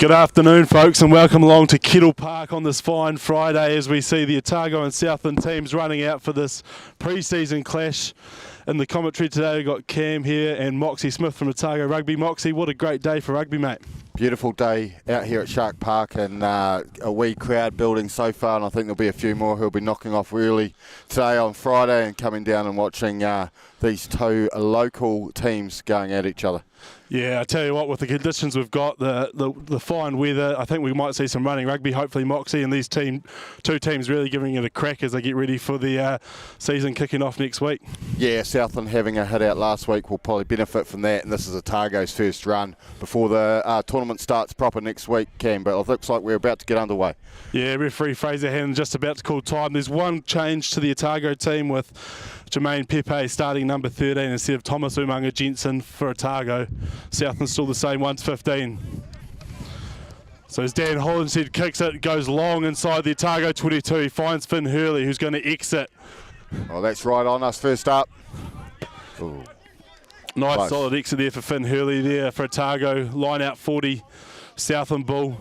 Good afternoon, folks, and welcome along to Kettle Park on this fine Friday as we see the Otago and Southland teams running out for this pre-season clash. In the commentary today, we've got Cam here and Moxie Smith from Otago Rugby. Moxie, what a great day for rugby, mate. Beautiful day out here at Shark Park, and a wee crowd building so far, and I think there'll be a few more who'll be knocking off early today on Friday and coming down and watching these two local teams going at each other. Yeah, I tell you what, with the conditions we've got, the fine weather, I think we might see some running rugby, hopefully Moxie, and these two teams really giving it a crack as they get ready for the season kicking off next week. Yeah, Southland having a hit out last week will probably benefit from that, and this is Otago's first run before the tournament starts proper next week, Cam, but it looks like we're about to get underway. Yeah, referee Fraser Hannon just about to call time. There's one change to the Otago team with Jermaine Pepe starting number 13 instead of Thomas Umaga Jensen for Otago. Southland's still the same, 1-15. So as Dan Hollinshead kicks it, goes long inside the Otago 22. He finds Finn Hurley, who's going to exit. Oh, that's right on us first up. Ooh. Nice Close. Solid exit there for Finn Hurley there for Otago. Line out 40, Southland Bull.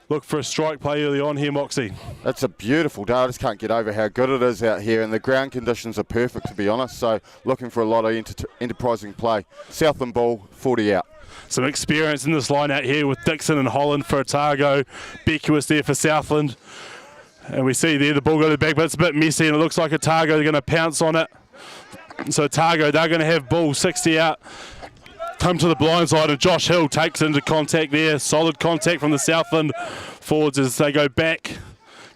Look for a strike play early on here, Moxie. It's a beautiful day. I just can't get over how good it is out here, and the ground conditions are perfect, to be honest, so looking for a lot of enterprising play. Southland Bull, 40 out. Some experience in this line out here with Dixon and Holland for Otago. Beckwith there for Southland. And we see there the ball go to the back, but it's a bit messy, and it looks like Otago are going to pounce on it. So Otago, they're going to have Bull 60 out. Come to the blind side, and Josh Hill takes into contact there. Solid contact from the Southland forwards as they go back.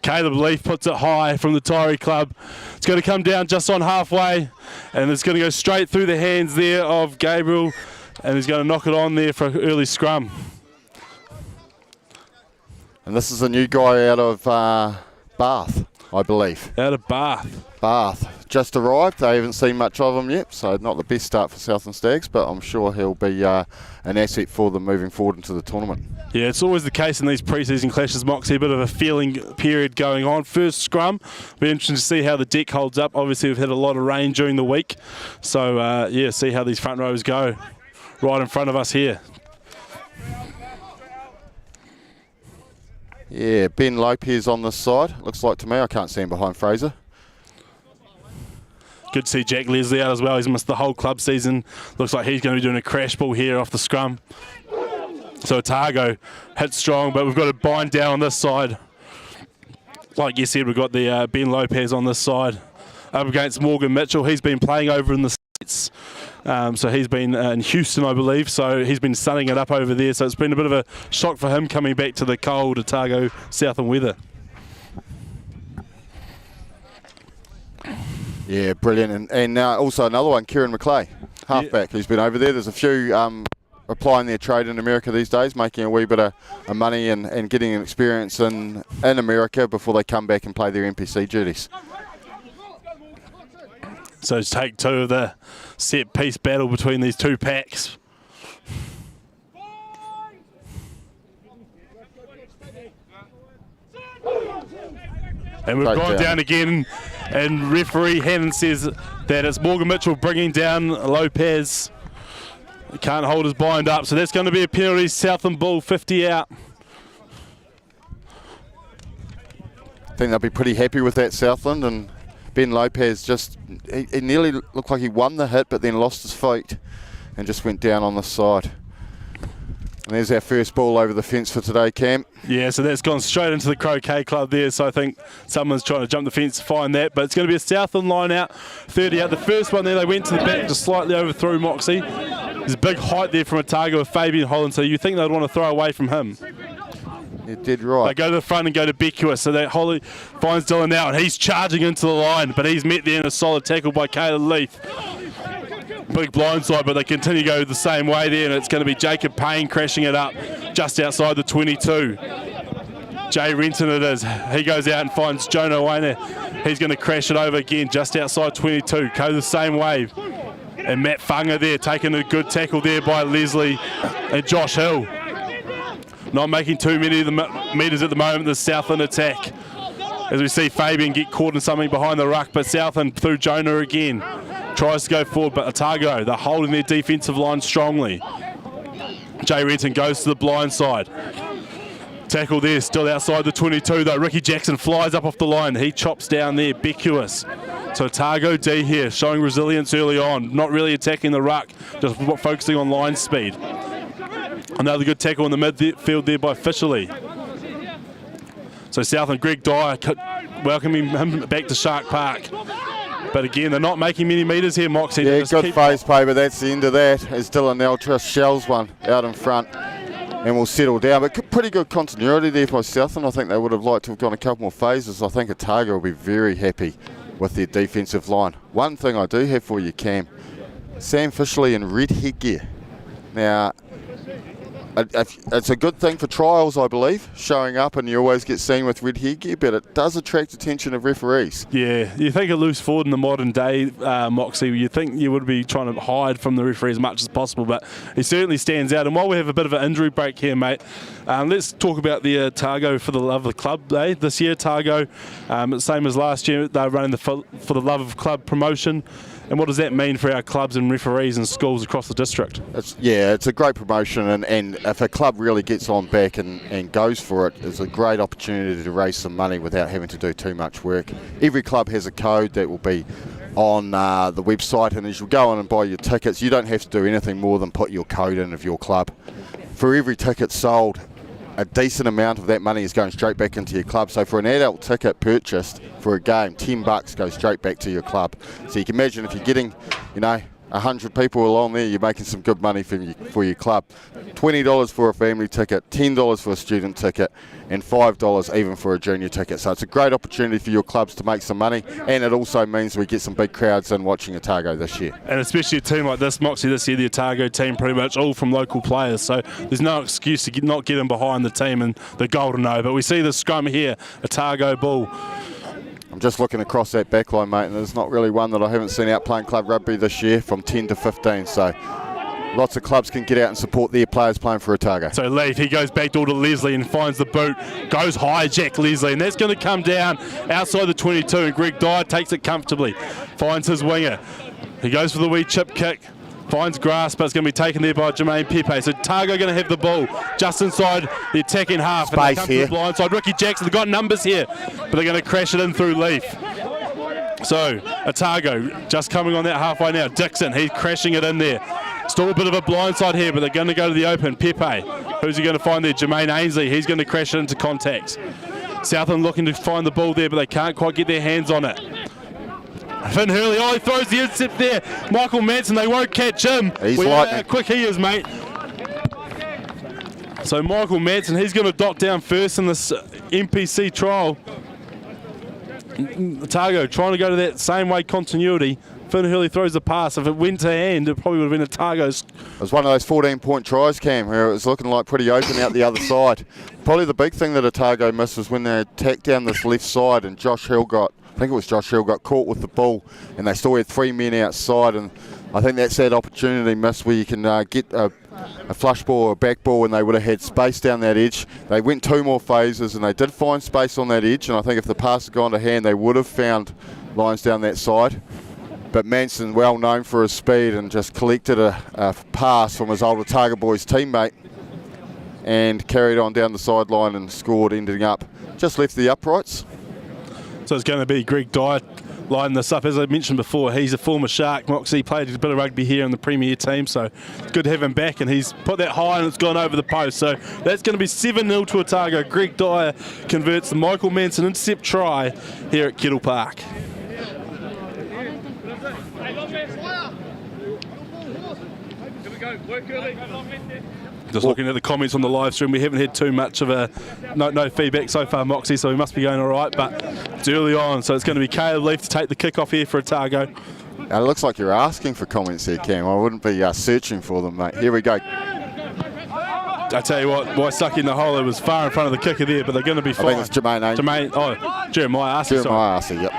Caleb Leaf puts it high from the Tyree Club. It's going to come down just on halfway, and it's going to go straight through the hands there of Gabriel, and he's going to knock it on there for an early scrum. And this is a new guy out of Bath, I believe. Out of Bath. Bath just arrived. They haven't seen much of him yet, so not the best start for Southland Stags, but I'm sure he'll be an asset for them moving forward into the tournament. Yeah, it's always the case in these pre-season clashes, Moxie, a bit of a feeling period going on. First scrum, be interesting to see how the deck holds up. Obviously, we've had a lot of rain during the week, so yeah, see how these front rows go right in front of us here. Yeah, Ben Lopez on this side, looks like to me. I can't see him behind Fraser. Good to see Jack Leslie out as well. He's missed the whole club season. Looks like he's going to be doing a crash ball here off the scrum. So Otago hits strong, but we've got to bind down on this side. Like you said, we've got the Ben Lopez on this side up against Morgan Mitchell. He's been playing over in the States. So he's been in Houston, I believe, so he's been sunning it up over there. So it's been a bit of a shock for him coming back to the cold Otago Southland weather. Yeah, brilliant. And also another one, Kieran McClay, halfback, who's been over there. There's a few applying their trade in America these days, making a wee bit of money and getting an experience in America before they come back and play their NPC duties. So it's take two of the set-piece battle between these two packs. And we've gone down again, and referee Hannon says that it's Morgan Mitchell bringing down Lopez. He can't hold his bind up, so that's going to be a penalty. Southland Bull 50 out. I think they'll be pretty happy with that, Southland, and Ben Lopez just, he nearly looked like he won the hit, but then lost his feet and just went down on the side. And there's our first ball over the fence for today, Cam. Yeah, so that's gone straight into the Croquet Club there, so I think someone's trying to jump the fence to find that, but it's going to be a Southland line out, 30 out. The first one there, they went to the back, just slightly overthrew Moxie. There's a big height there from Otago with Fabian Holland, so you think they'd want to throw away from him. You did right. They go to the front and go to Beckwith, so that Holly finds Dylan out, and he's charging into the line, but he's met there in a solid tackle by Caleb Leaf. Big blindside, but they continue to go the same way there, and it's going to be Jacob Payne crashing it up just outside the 22. Jay Renton it is. He goes out and finds Jonah Wainer. He's going to crash it over again just outside 22. Go the same way. And Matt Funga there taking a good tackle there by Leslie and Josh Hill. Not making too many of the metres at the moment, the Southland attack. As we see Fabian get caught in something behind the ruck, but Southland through Jonah again. Tries to go forward, but Otago, they're holding their defensive line strongly. Jay Renton goes to the blind side. Tackle there, still outside the 22 though. Ricky Jackson flies up off the line. He chops down there, Beckuous. So Otago D here, showing resilience early on. Not really attacking the ruck, just focusing on line speed. Another good tackle in the midfield there by Fisherley. So Southland, Greg Dyer welcoming him back to Shark Park. But again, they're not making many metres here, Moxie. Yeah, good phase play, but that's the end of that. As Dylan Neltrus shells one out in front and will settle down. But pretty good continuity there by Southland. I think they would have liked to have gone a couple more phases. I think Otago will be very happy with their defensive line. One thing I do have for you, Cam, Sam Fisherley in red headgear. Now, it's a good thing for trials, I believe, showing up, and you always get seen with red headgear, but it does attract attention of referees. Yeah, you think a loose forward in the modern day, Moxie, you think you would be trying to hide from the referee as much as possible, but he certainly stands out. And while we have a bit of an injury break here, mate, let's talk about the Otago for the Love of Club Day. This year, Otago, same as last year, they're running the For the Love of Club promotion. And what does that mean for our clubs and referees and schools across the district? It's a great promotion, and if a club really gets on back and goes for it, it's a great opportunity to raise some money without having to do too much work. Every club has a code that will be on the website, and as you go on and buy your tickets, you don't have to do anything more than put your code in of your club. For every ticket sold, a decent amount of that money is going straight back into your club. So for an adult ticket purchased for a game, $10 goes straight back to your club. So you can imagine if you're getting, 100 people along there, you're making some good money for your club. $20 for a family ticket, $10 for a student ticket, and $5 even for a junior ticket. So it's a great opportunity for your clubs to make some money, and it also means we get some big crowds in watching Otago this year. And especially a team like this, Moxie, this year, the Otago team pretty much all from local players, so there's no excuse to not get in behind the team and the Golden O. But we see the scrum here, Otago ball. I'm just looking across that backline, mate, and there's not really one that I haven't seen out playing club rugby this year from 10 to 15. So lots of clubs can get out and support their players playing for Otago. So Leaf, he goes back door to Leslie and finds the boot, goes hijack Leslie, and that's going to come down outside the 22, and Greg Dyer takes it comfortably, finds his winger. He goes for the wee chip kick, finds grass, but it's going to be taken there by Jermaine Pepe. So Otago going to have the ball just inside the attacking half. Space and they come here. to the blind side. Ricky Jackson, they've got numbers here, but they're going to crash it in through Leaf. So Otago just coming on that halfway now. Dixon, he's crashing it in there. Still a bit of a blind side here, but they're going to go to the open. Pepe, who's he going to find there? Jermaine Ainsley, he's going to crash it into contacts. Southland looking to find the ball there, but they can't quite get their hands on it. Finn Hurley, he throws the intercept there. Michael Manson, they won't catch him. He's lightning. How quick he is, mate. So Michael Manson, he's going to dot down first in this NPC trial. Otago trying to go to that same way continuity. Finn Hurley throws the pass. If it went to hand, it probably would have been Otago's. It was one of those 14-point tries, Cam, where it was looking like pretty open out the other side. Probably the big thing that Otago missed was when they attacked down this left side, and Josh Hill got caught with the ball, and they still had 3 men outside, and I think that's that opportunity missed where you can get a flush ball or a back ball, and they would have had space down that edge. They went 2 more phases, and they did find space on that edge, and I think if the pass had gone to hand, they would have found lines down that side. But Manson, well known for his speed, and just collected a pass from his old Otago boys teammate and carried on down the sideline and scored, ending up just left the uprights. So it's going to be Greg Dyer lining this up. As I mentioned before, he's a former Shark. Moxie played a bit of rugby here in the Premier team, so it's good to have him back, and he's put that high and it's gone over the post. So that's going to be 7-0 to Otago. Greg Dyer converts the Michael Manson intercept try here at Kettle Park. Just looking at the comments on the live stream, we haven't had too much of no feedback so far, Moxie, so we must be going all right, but it's early on, so it's going to be Caleb Leaf to take the kick-off here for Otago. It looks like you're asking for comments there, Cam. I wouldn't be searching for them, mate. Here we go. I tell you what, Waisaki in the hole, it was far in front of the kicker there, but they're going to be fine. I think it's Jeremiah Arce. Jeremiah Arce, yep.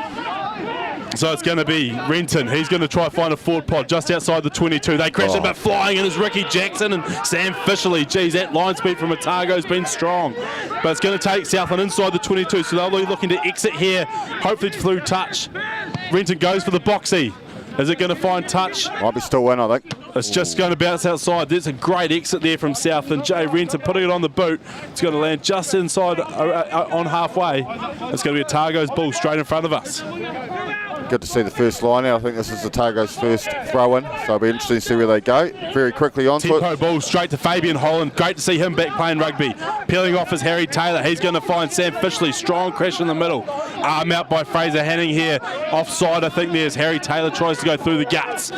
So it's going to be Renton. He's going to try and find a forward pod just outside the 22. They crash it, but flying in is Ricky Jackson and Sam Fisherley. Geez, that line speed from Otago's been strong. But it's going to take Southland inside the 22, so they'll be looking to exit here, hopefully through touch. Renton goes for the boxy. Is it going to find touch? Might be still in, I think. It's just going to bounce outside. There's a great exit there from Southland. Jay Renton putting it on the boot. It's going to land just inside on halfway. It's going to be Otago's ball straight in front of us. Good to see the first line out. I think this is Otago's first throw-in, so it'll be interesting to see where they go. Very quickly onto Tempo it. ball straight to Fabian Holland. Great to see him back playing rugby. Peeling off is Harry Taylor. He's going to find Sam Fishley. Strong crash in the middle. Arm out by Fraser Hanning here. Offside, I think there's Harry Taylor tries to go through the guts.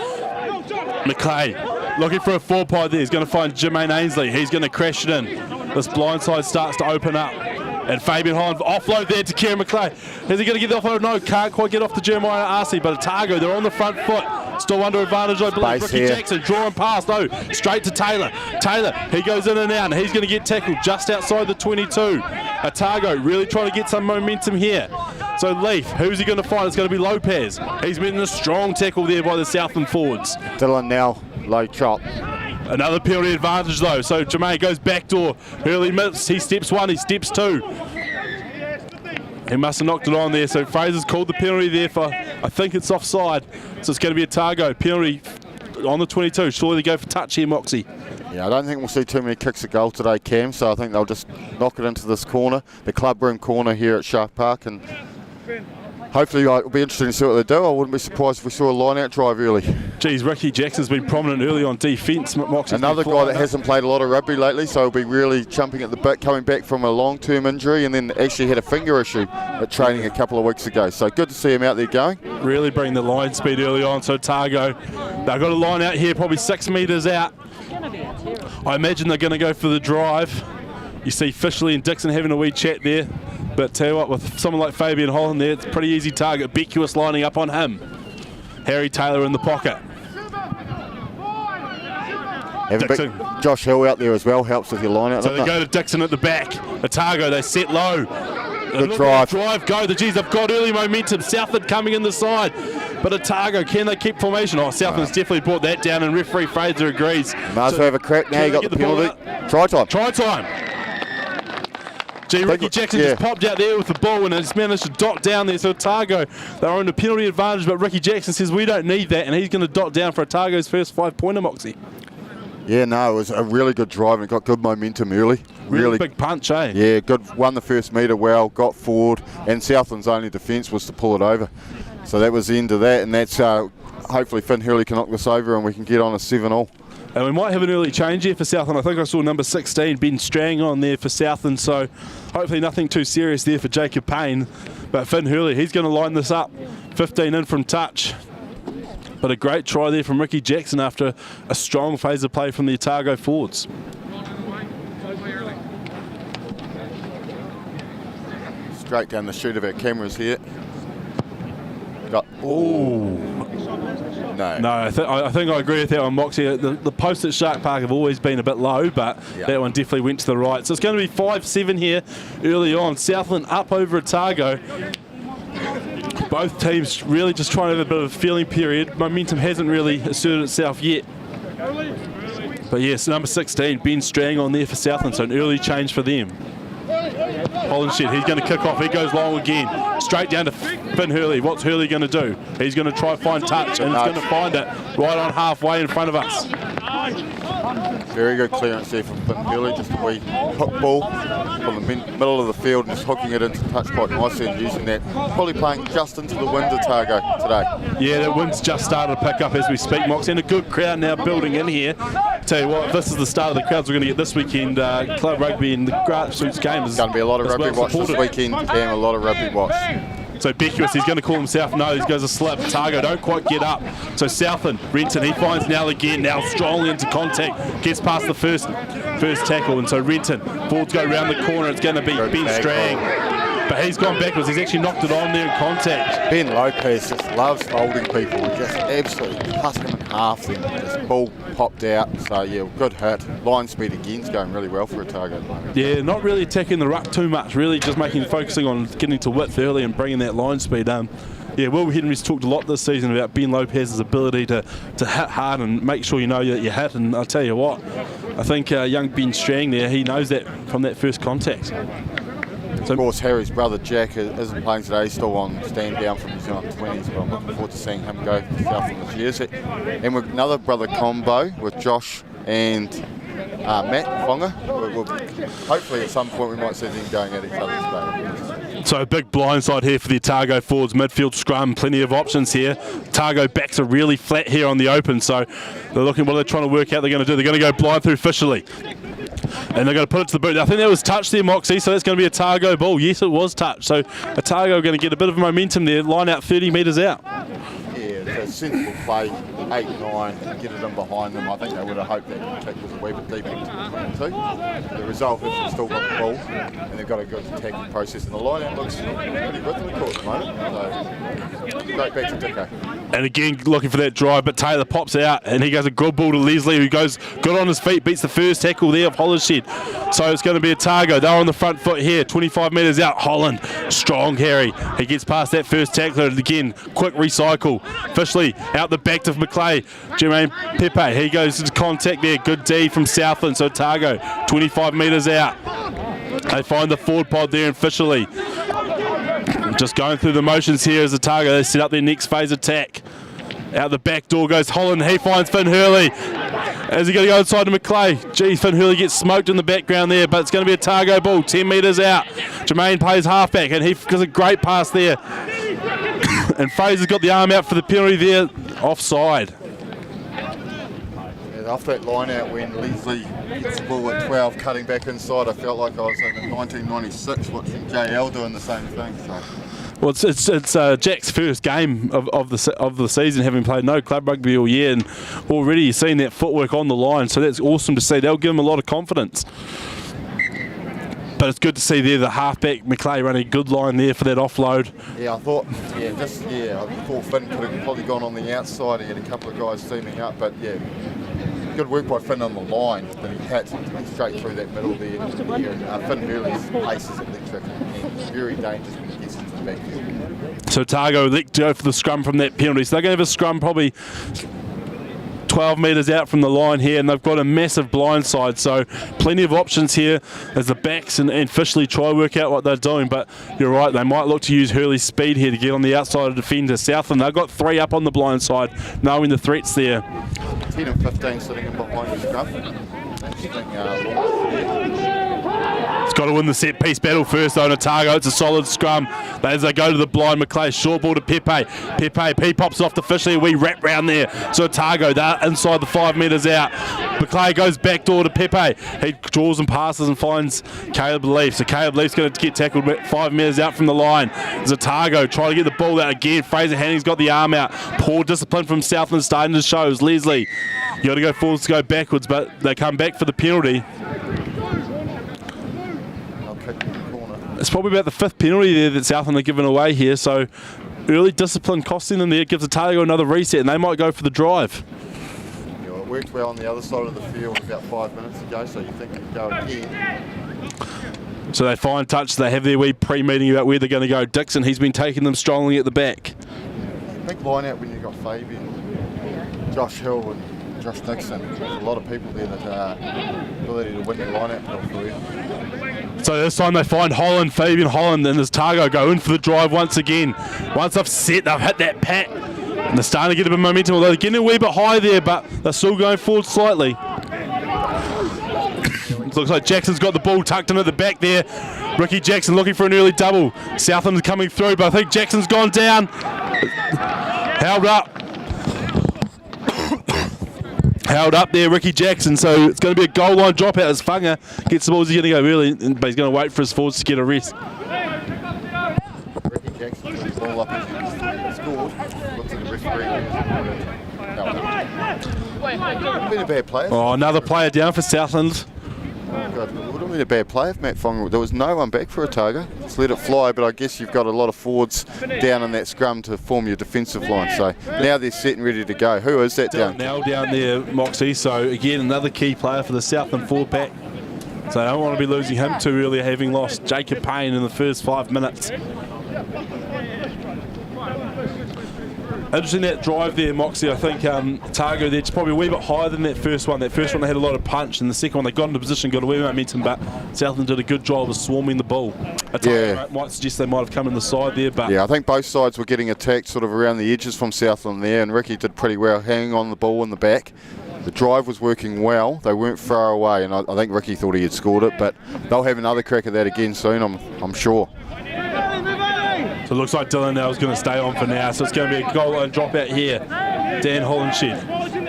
McClay looking for a 4-pie there. He's going to find Jermaine Ainsley. He's going to crash it in. This blind side starts to open up. And Fabian Holland offload there to Kieran McClay. Is he going to get the offload? No, can't quite get off to Jeremiah Arcee, but Otago, they're on the front foot. Still under advantage, I believe. Space Ricky here. Jackson drawing past. No, straight to Taylor. Taylor, he goes in and out, and he's going to get tackled just outside the 22. Otago really trying to get some momentum here. So Leaf, who's he going to find? It's going to be Lopez. He's been in a strong tackle there by the Southland forwards. Dylan now, low chop. Another penalty advantage though, so Jermaine goes backdoor. Hurley missed, he steps one, he steps two. He must have knocked it on there, so Fraser's called the penalty there for, I think it's offside. So it's going to be Otago, penalty on the 22. Surely they go for touch here, Moxie. Yeah, I don't think we'll see too many kicks at goal today, Cam, so I think they'll just knock it into this corner, the club room corner here at Shark Park, and hopefully it'll be interesting to see what they do. I wouldn't be surprised if we saw a line-out drive early. Geez, Ricky Jackson's been prominent early on defence. Another guy that hasn't played a lot of rugby lately, so he'll be really jumping at the bit, coming back from a long-term injury, and then actually had a finger issue at training a couple of weeks ago. So good to see him out there going. Really bring the line speed early on, so Otago, they've got a line out here, probably 6 metres out. I imagine they're going to go for the drive. You see Fishley and Dixon having a wee chat there. But tell you what, with someone like Fabian Holland there, it's a pretty easy target. Beckwith lining up on him. Harry Taylor in the pocket. Having Josh Hill out there as well helps with your line out. So they go to Dixon at the back. Otago, they set low. Good drive. Go. Geez, they've got early momentum. Southland coming in the side. But Otago, can they keep formation? Oh, Southland's definitely brought that down, and referee Fraser agrees. Might as well have a crack now. You got the penalty. Try time. Try time. Gee, Ricky Jackson just popped out there with the ball and has managed to dot down there. So Otago, they're on a penalty advantage, but Ricky Jackson says we don't need that, and he's going to dot down for Otago's first 5-pointer, Moxie. Yeah, no, it was a really good drive and it got good momentum early. Really big punch, eh? Yeah, good. Won the first metre well, got forward, and Southland's only defence was to pull it over. So that was the end of that, and that's hopefully Finn Hurley can knock this over and we can get on a 7-all. And we might have an early change here for Southland. I think I saw number 16, Ben Strang, on there for Southland, so hopefully nothing too serious there for Jacob Payne. But Finn Hurley, he's going to line this up. 15 in from touch. But a great try there from Ricky Jackson after a strong phase of play from the Otago forwards. Straight down the chute of our cameras here. No, I think I agree with that one, Moxie. The posts at Shark Park have always been a bit low, but that one definitely went to the right. So it's going to be 5-7 here early on. Southland up over Otago. Both teams really just trying to have a bit of a feeling period. Momentum hasn't really asserted itself yet. But yes, number 16, Ben Strang on there for Southland, so an early change for them. Hollenshed, he's going to kick off. He goes long again. Straight down to Finn Hurley. What's Hurley going to do? He's going to try find touch, and he's going to find it right on halfway in front of us. Very good clearance there from Finn Hurley. Just a wee hook ball from the middle of the field and just hooking it into touch quite nicely and using that. Probably playing just into the wind, Otago, today. Yeah, the wind's just started to pick up as we speak, Mox, and a good crowd now building in here. Tell you what, this is the start of the crowds we're going to get this weekend. Club rugby and the grassroots game is going to be a lot of rugby watch this weekend, Cam, a lot of rugby watch. So Beckwith, he's going to call himself. No, he goes a slip. Otago don't quite get up. So Southland, Renton, he finds Nell again. Now strongly into contact. Gets past the first tackle. And so Renton, forwards go around the corner. It's going to be Ben Strang. But he's gone backwards. He's actually knocked it on there in contact. Ben Lopez just loves folding people. Just absolutely cut him in half then. This ball popped out. So yeah, good hit. Line speed again's going really well for Otago at the moment. Yeah, not really attacking the ruck too much. Really just focusing on getting to width early and bringing that line speed. Yeah, Will Henry's talked a lot this season about Ben Lopez's ability to hit hard and make sure you know that you hit. And I'll tell you what, I think young Ben Strang there, he knows that from that first contact. Of course, Harry's brother Jack isn't playing today. He's still on stand down from New Zealand 20s, but I'm looking forward to seeing him go for Southland this year. And with another brother combo with Josh and Matt Fonga. Hopefully at some point we might see them going at each other's. So a big blindside here for the Otago forwards, midfield scrum, plenty of options here. Otago backs are really flat here on the open, so they're looking what they're trying to work out they're going to do. They're going to go blind through Fisherly. And they're going to put it to the boot. I think that was touched there, Moxie, so that's going to be a Otago ball. Yes, it was touched. So Otago are going to get a bit of momentum there, line out 30 metres out. Yeah, it's a sensible play, 8-9, get it in behind them. I think they would have hoped that kick was a wee bit deeper between the two. The result is they've still got the ball, and they've got a good attacking process. And the line-out looks pretty good in the court at the moment. So, great back to Dicko. And again, looking for that drive, but Taylor pops out, and he goes a good ball to Leslie, who goes good on his feet, beats the first tackle there of Hollinshed. So it's going to be Otago. They're on the front foot here, 25 metres out. Holland, strong Harry. He gets past that first tackler, and again, quick recycle. Fishley out the back to McClay. Jermaine Pepe, he goes into contact there. Good D from Southland. So Otago, 25 metres out. They find the forward pod there in Fishley. Just going through the motions here as Otago. They set up their next phase attack. Out the back door goes Holland. He finds Finn Hurley. Is he going to go inside to McClay? Geez, Finn Hurley gets smoked in the background there, but it's going to be a Otago ball, 10 metres out. Jermaine plays halfback, and he does a great pass there. And Fraser's got the arm out for the penalty there, offside. Yeah, off that line out when Leslie gets the ball at 12, cutting back inside, I felt like I was in 1996 watching JL doing the same thing. So. Well, it's Jack's first game of the season, having played no club rugby all year, and already you've seen that footwork on the line, so that's awesome to see. They'll give him a lot of confidence. But it's good to see there the halfback McClay running a good line there for that offload. Yeah, I thought Finn could have probably gone on the outside. He had a couple of guys teaming up, but yeah, good work by Finn on the line. But he had straight through that middle there. Finn Hurley's pace is electric and very dangerous when he gets into the backfield. So Otago let go for the scrum from that penalty. So they're going to have a scrum probably 12 metres out from the line here, and they've got a massive blind side, so plenty of options here as the backs and Fishley try to work out what they're doing. But you're right, they might look to use Hurley's speed here to get on the outside of defender. Southland, they've got 3 up on the blind side, knowing the threats there. 10 and 15 sitting in behind the scrum. It's got to win the set piece battle first though, and Otago, it's a solid scrum. As they go to the blind, McClay, short ball to Pepe. He pops it off to Fishley, a wee wrap round there. So Otago, they're inside the 5 metres out. McClay goes back door to Pepe. He draws and passes and finds Caleb Leaf. So Caleb Leaf's going to get tackled 5 metres out from the line. There's Otago trying to get the ball out again. Fraser Hanning's got the arm out. Poor discipline from Southland starting to show. Leslie, you got to go forwards to go backwards, but they come back for the penalty. It's probably about the 5th penalty there that Southland are giving away here, so early discipline costing them there. It gives Otago another reset, and they might go for the drive. Yeah, well, it worked well on the other side of the field about 5 minutes ago, so you think they can go again. So they find touch, they have their wee pre-meeting about where they're going to go. Dixon, he's been taking them strongly at the back. Big line out when you've got Fabian, Josh Hill and Josh Dixon. There's a lot of people there that ability to win the line out for you. So this time they find Holland, Fabian Holland, and there's Otago go in for the drive once again. Once they've set, they've hit that pat, and they're starting to get a bit of momentum, although they're getting a wee bit high there, but they're still going forward slightly. Looks like Jackson's got the ball tucked in at the back there. Ricky Jackson looking for an early double. Southland's coming through, but I think Jackson's gone down. Held up. Held up there, Ricky Jackson, so it's going to be a goal line dropout as Funga gets the ball. He's going to go early, but he's going to wait for his forwards to get a rest. Ricky Jackson put the ball up as he scored. Looked at the referee. No. Been a bad player. Oh, another player down for Southland. Oh, God. It would have been a bad play if Matt Fonga. There was no one back for Otago. Just let it fly, but I guess you've got a lot of forwards down in that scrum to form your defensive line. So now they're set and ready to go. Who is that down? Now down there, Moxie. So again, another key player for the Southland forward pack. So I don't want to be losing him too early, having lost Jacob Payne in the first 5 minutes. Interesting that drive there, Moxie. I think Otago there, it's probably a wee bit higher than that first one. That first one they had a lot of punch, and the second one they got into position, got a wee bit of momentum, but Southland did a good job of swarming the ball. Otago might suggest they might have come in the side there, but yeah, I think both sides were getting attacked sort of around the edges from Southland there, and Ricky did pretty well hanging on the ball in the back. The drive was working well. They weren't far away, and I think Ricky thought he had scored it, but they'll have another crack at that again soon, I'm sure. So it looks like Dylan now is going to stay on for now. So it's going to be a goal line drop out here. Dan Hollenshed.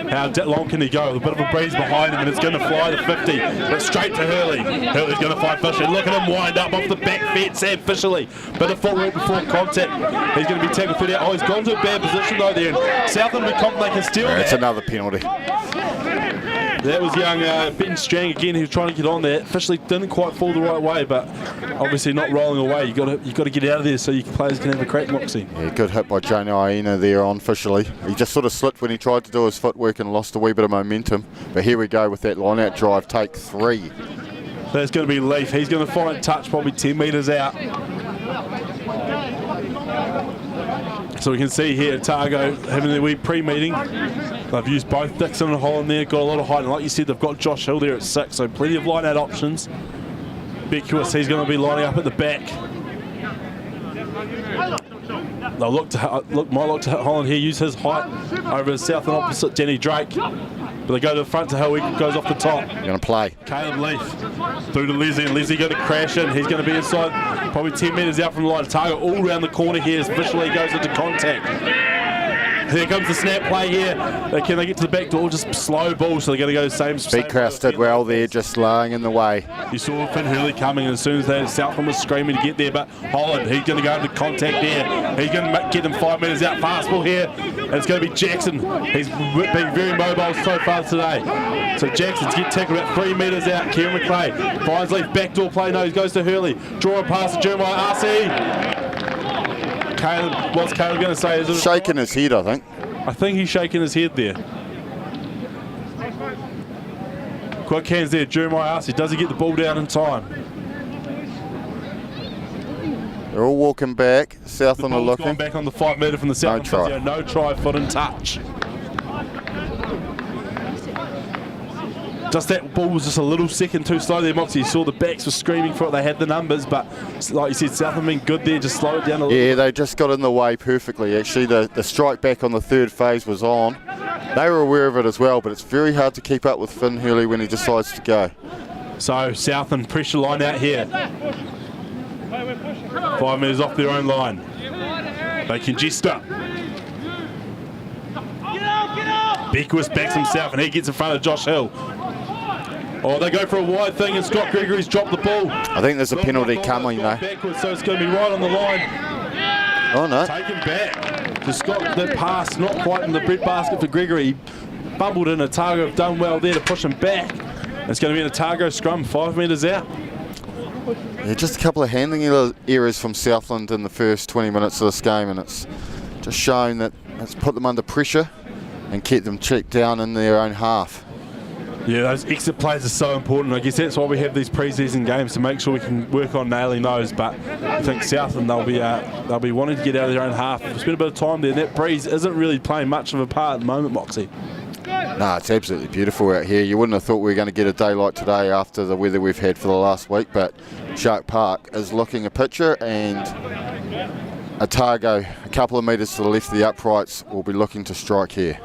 How long can he go? A bit of a breeze behind him, and it's going to fly to 50. But straight to Hurley. Hurley's going to find Fisher. Look at him wind up off the back fence and officially. Bit of footwork before contact. He's going to be tackled 30 out. Oh, he's gone to a bad position though there. And Southland will be confident they can steal that. It's another penalty. That was young Ben Strang again, who was trying to get on there. Officially didn't quite fall the right way, but obviously not rolling away. You got to get out of there so your players can have a crack, Moxie. Yeah, good hit by Jonah Aina there on officially. He just sort of slipped when he tried to do his footwork and lost a wee bit of momentum. But here we go with that line-out drive, take 3. That's going to be Leaf. He's going to find touch probably 10 metres out. So we can see here Otago having their wee pre-meeting. They've used both Dixon and Holland there, got a lot of height, and like you said, they've got Josh Hill there at 6, so plenty of line-out options. Beckwith, he's going to be lining up at the back. They'll might look to Holland here, use his height over the south and opposite Danny Drake. But they go to the front to Hill, he goes off the top. Going to play. Caleb Leaf through to Leslie, and Leslie going to crash in. He's going to be inside, probably 10 metres out from the line. Otago all around the corner here as visually goes into contact. Here comes the snap play here. Can they get to the back door? Just slow ball, so they're going to go the same. Big Kraus did well there, just lying in the way. You saw Finn Hurley coming, and as soon as that Southland was screaming to get there, but Holland, he's going to go into contact there. He's going to get them 5 metres out. Fast ball here. And it's going to be Jackson. He's been very mobile so far today. So Jackson's get tackled about 3 metres out. Kieran McClay finds Leaf, backdoor play. No, he goes to Hurley. Draw a pass to Jeremiah RC. Caleb, what's Caleb going to say? Is it shaking his head, I think. I think he's shaking his head there. Quick hands there, Jeremiah RC. Does he get the ball down in time? They're all walking back. Southland are looking. Gone back on the 5 metre from the Southland. No try. Physio. No try, foot and touch. Just that ball was just a little second too slow there, Moxie. You saw the backs were screaming for it. They had the numbers, but like you said, Southland been good there. Just slow it down a little. Yeah, they just got in the way perfectly. Actually, the strike back on the third phase was on. They were aware of it as well, but it's very hard to keep up with Finn Hurley when he decides to go. So Southland pressure line out here. 5 metres off their own line. They can gesture. Beckwith backs himself and he gets in front of Josh Hill. Oh, they go for a wide thing and Scott Gregory's dropped the ball. I think there's a penalty coming, though. Backwards, so it's going to be right on the line. Oh, no. Taken back to Scott. That pass, not quite in the breadbasket for Gregory. He bumbled in. Otago have done well there to push him back. It's going to be an Otago scrum, 5 metres out. Yeah, just a couple of handling errors from Southland in the first 20 minutes of this game, and it's just shown that it's put them under pressure and kept them checked down in their own half. Yeah, those exit plays are so important. I guess that's why we have these pre-season games, to make sure we can work on nailing those. But I think Southland, they'll be wanting to get out of their own half. We've spent a bit of time there, and that breeze isn't really playing much of a part at the moment, Moxie. No, it's absolutely beautiful out here. You wouldn't have thought we were going to get a day like today after the weather we've had for the last week, but Shark Park is looking a picture, and Otago, a couple of metres to the left of the uprights, will be looking to strike here.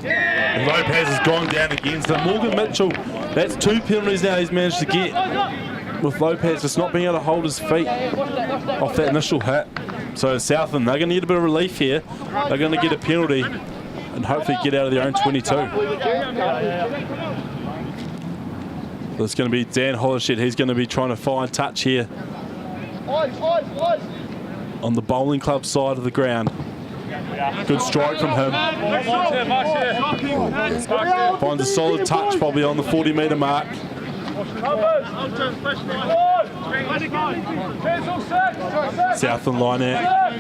And Lopez has gone down against them. Morgan Mitchell, that's 2 penalties now he's managed to get, with Lopez just not being able to hold his feet off that initial hit. So Southland, they're going to get a bit of relief here. They're going to get a penalty and hopefully get out of their own 22. There's going to be Dan Hollenshed. He's going to be trying to find touch here on the bowling club side of the ground. Good strike from him. Finds a solid touch probably on the 40 metre mark. Southland line out.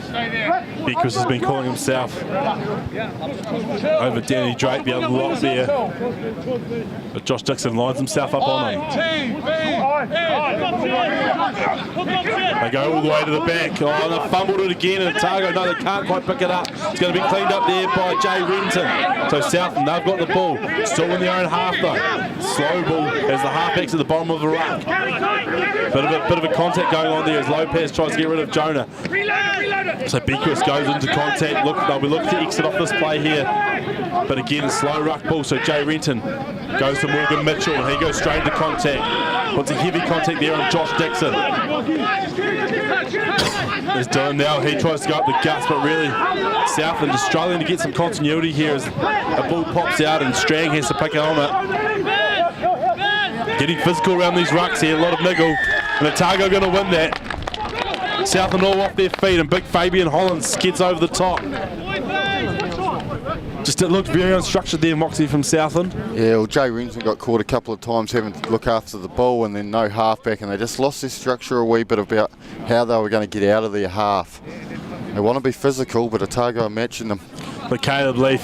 Chris has been calling himself over Danny Drake, the other lock there. But Josh Dixon lines himself up on him. They go all the way to the back. Oh, and they fumbled it again, and Otago, no, they can't quite pick it up. It's going to be cleaned up there by Jay Renton. So Southland, they've got the ball. Still in their own half though. Slow ball as the halfbacks at the bottom of the ruck. Bit of a contact going on there as Lopez tries to get rid of Jonah. So Chris goes into contact. Look, they'll be looking to exit off this play here. But again, a slow ruck ball. So Jay Renton goes to Morgan Mitchell, and he goes straight into contact. Puts a heavy contact there on Josh Dixon. There's Dylan now. He tries to go up the guts, but really Southland is struggling to get some continuity here as a ball pops out and Strang has to pick it on it. Getting physical around these rucks here, a lot of niggle, and Otago going to win that. Southland all off their feet, and big Fabian Holland skids over the top. Just it looked very unstructured there, Moxie, from Southland. Yeah, well, Jay Renton got caught a couple of times having to look after the ball, and then no halfback, and they just lost their structure a wee bit about how they were going to get out of their half. They want to be physical, but Otago are matching them. But Caleb Leaf,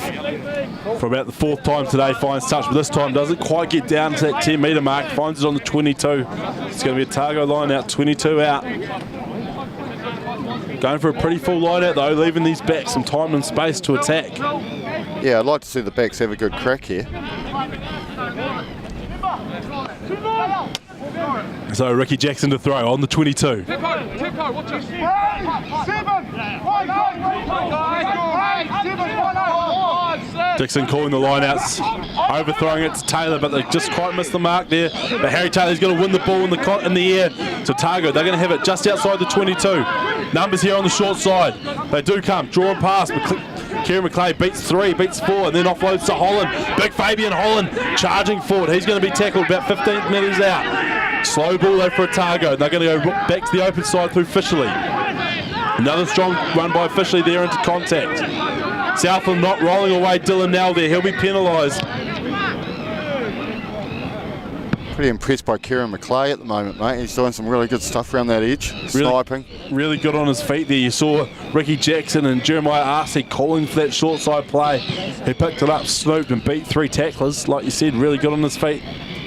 for about the fourth time today, finds touch, but this time doesn't quite get down to that 10-metre mark, finds it on the 22. It's going to be Otago line out, 22 out. Going for a pretty full line out though, leaving these backs some time and space to attack. Yeah, I'd like to see the backs have a good crack here. So Ricky Jackson to throw on the 22. Dixon calling the line-outs, overthrowing it to Taylor, but they just quite missed the mark there. But Harry Taylor's going to win the ball in the air to Otago. They're going to have it just outside the 22. Numbers here on the short side. They do come, draw and pass. Kieran McClay beats 3, beats 4, and then offloads to Holland. Big Fabian Holland charging forward. He's going to be tackled about 15 metres out. Slow ball though for Otago. They're going to go back to the open side through Fishley. Another strong run by Fishley there into contact. Southland not rolling away Dylan Nell there. He'll be penalised. Pretty impressed by Kieran McClay at the moment, mate. He's doing some really good stuff around that edge. Sniping. Really good on his feet there. You saw Ricky Jackson and Jeremiah Arcee calling for that short side play. He picked it up, snooped and beat 3 tacklers. Like you said, really good on his feet.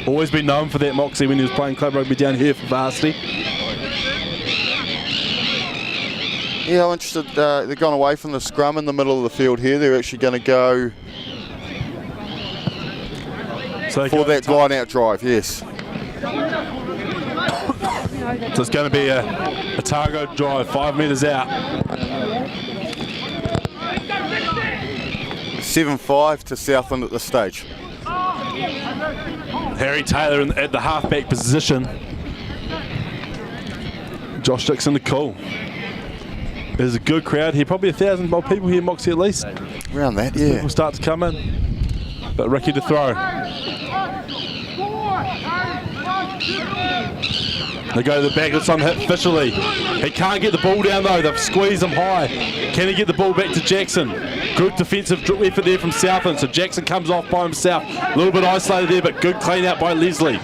Always been known for that, Moxie, when he was playing club rugby down here for varsity. Yeah, I'm interested. They're gone away from the scrum in the middle of the field here. They're actually going to go for that line-out drive, yes. So it's going to be a Otago drive, 5 metres out. 7-5 to Southland at this stage. Harry Taylor at the halfback position. Josh Dixon to call. There's a good crowd here, probably 1,000 people here, Moxie at least. Around that, yeah. People start to come in. But Ricky to throw. They go to the back, this one hit Fishley. He can't get the ball down though, they've squeezed him high. Can he get the ball back to Jackson? Good defensive effort there from Southland, so Jackson comes off by himself. A little bit isolated there, but good clean out by Leslie.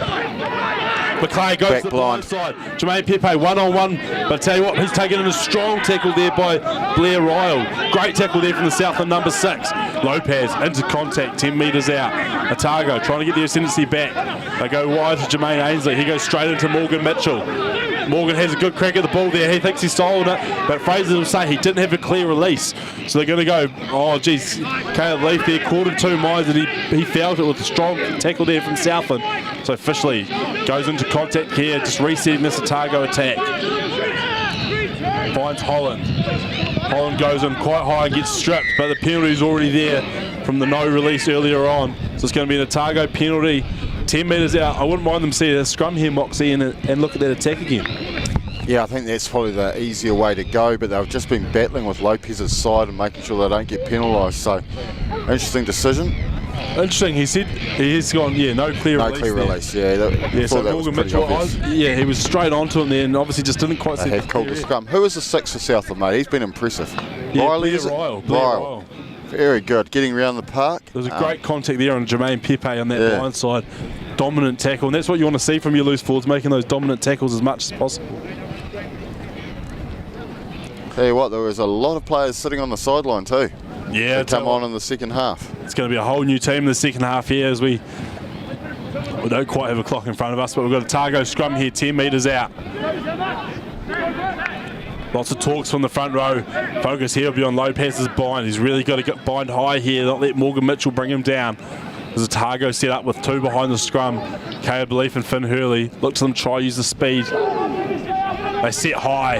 McClay goes back to the blind side. Jermaine Pepe one-on-one, but I tell you what, he's taken in a strong tackle there by Blair Ryle. Great tackle there from the Southland number 6. Lopez into contact, 10 metres out. Otago trying to get the ascendancy back. They go wide to Jermaine Ainsley. He goes straight into Morgan Mitchell. Morgan has a good crack at the ball there. He thinks he's stolen it, but Fraser will say he didn't have a clear release. So they're going to go, oh geez, Caleb Leaf there caught in 2 minds, and he felt it with a strong tackle there from Southland. So Fishley goes into contact here, just resetting this Otago attack. Finds Holland. Holland goes in quite high and gets stripped, but the penalty's already there from the no release earlier on. So it's going to be an Otago penalty, 10 metres out. I wouldn't mind them seeing a scrum here, Moxie, and look at that attack again. Yeah, I think that's probably the easier way to go, but they've just been battling with Lopez's side and making sure they don't get penalised. So, interesting decision. Interesting. He said he's gone. Yeah, no clear release. No clear release. Yeah. So Morgan Mitchell. He was straight onto him there, and obviously just didn't quite see. They have called the scrum. Who is the 6 for Southland, mate? He's been impressive. Yeah, Riley, Ryle. Very good. Getting around the park. There was a great contact there on Jermaine Pepe on that blind side. Dominant tackle, and that's what you want to see from your loose forwards, making those dominant tackles as much as possible. Tell you what, there was a lot of players sitting on the sideline too. Yeah, come on in the second half. It's going to be a whole new team in the second half here as we don't quite have a clock in front of us, but we've got a Otago scrum here 10 metres out. Lots of talks from the front row. Focus here will be on Lopez's bind. He's really got to get bind high here, not let Morgan Mitchell bring him down. There's Otago set up with 2 behind the scrum. Caleb Leaf and Finn Hurley. Look to them try use the speed. They set high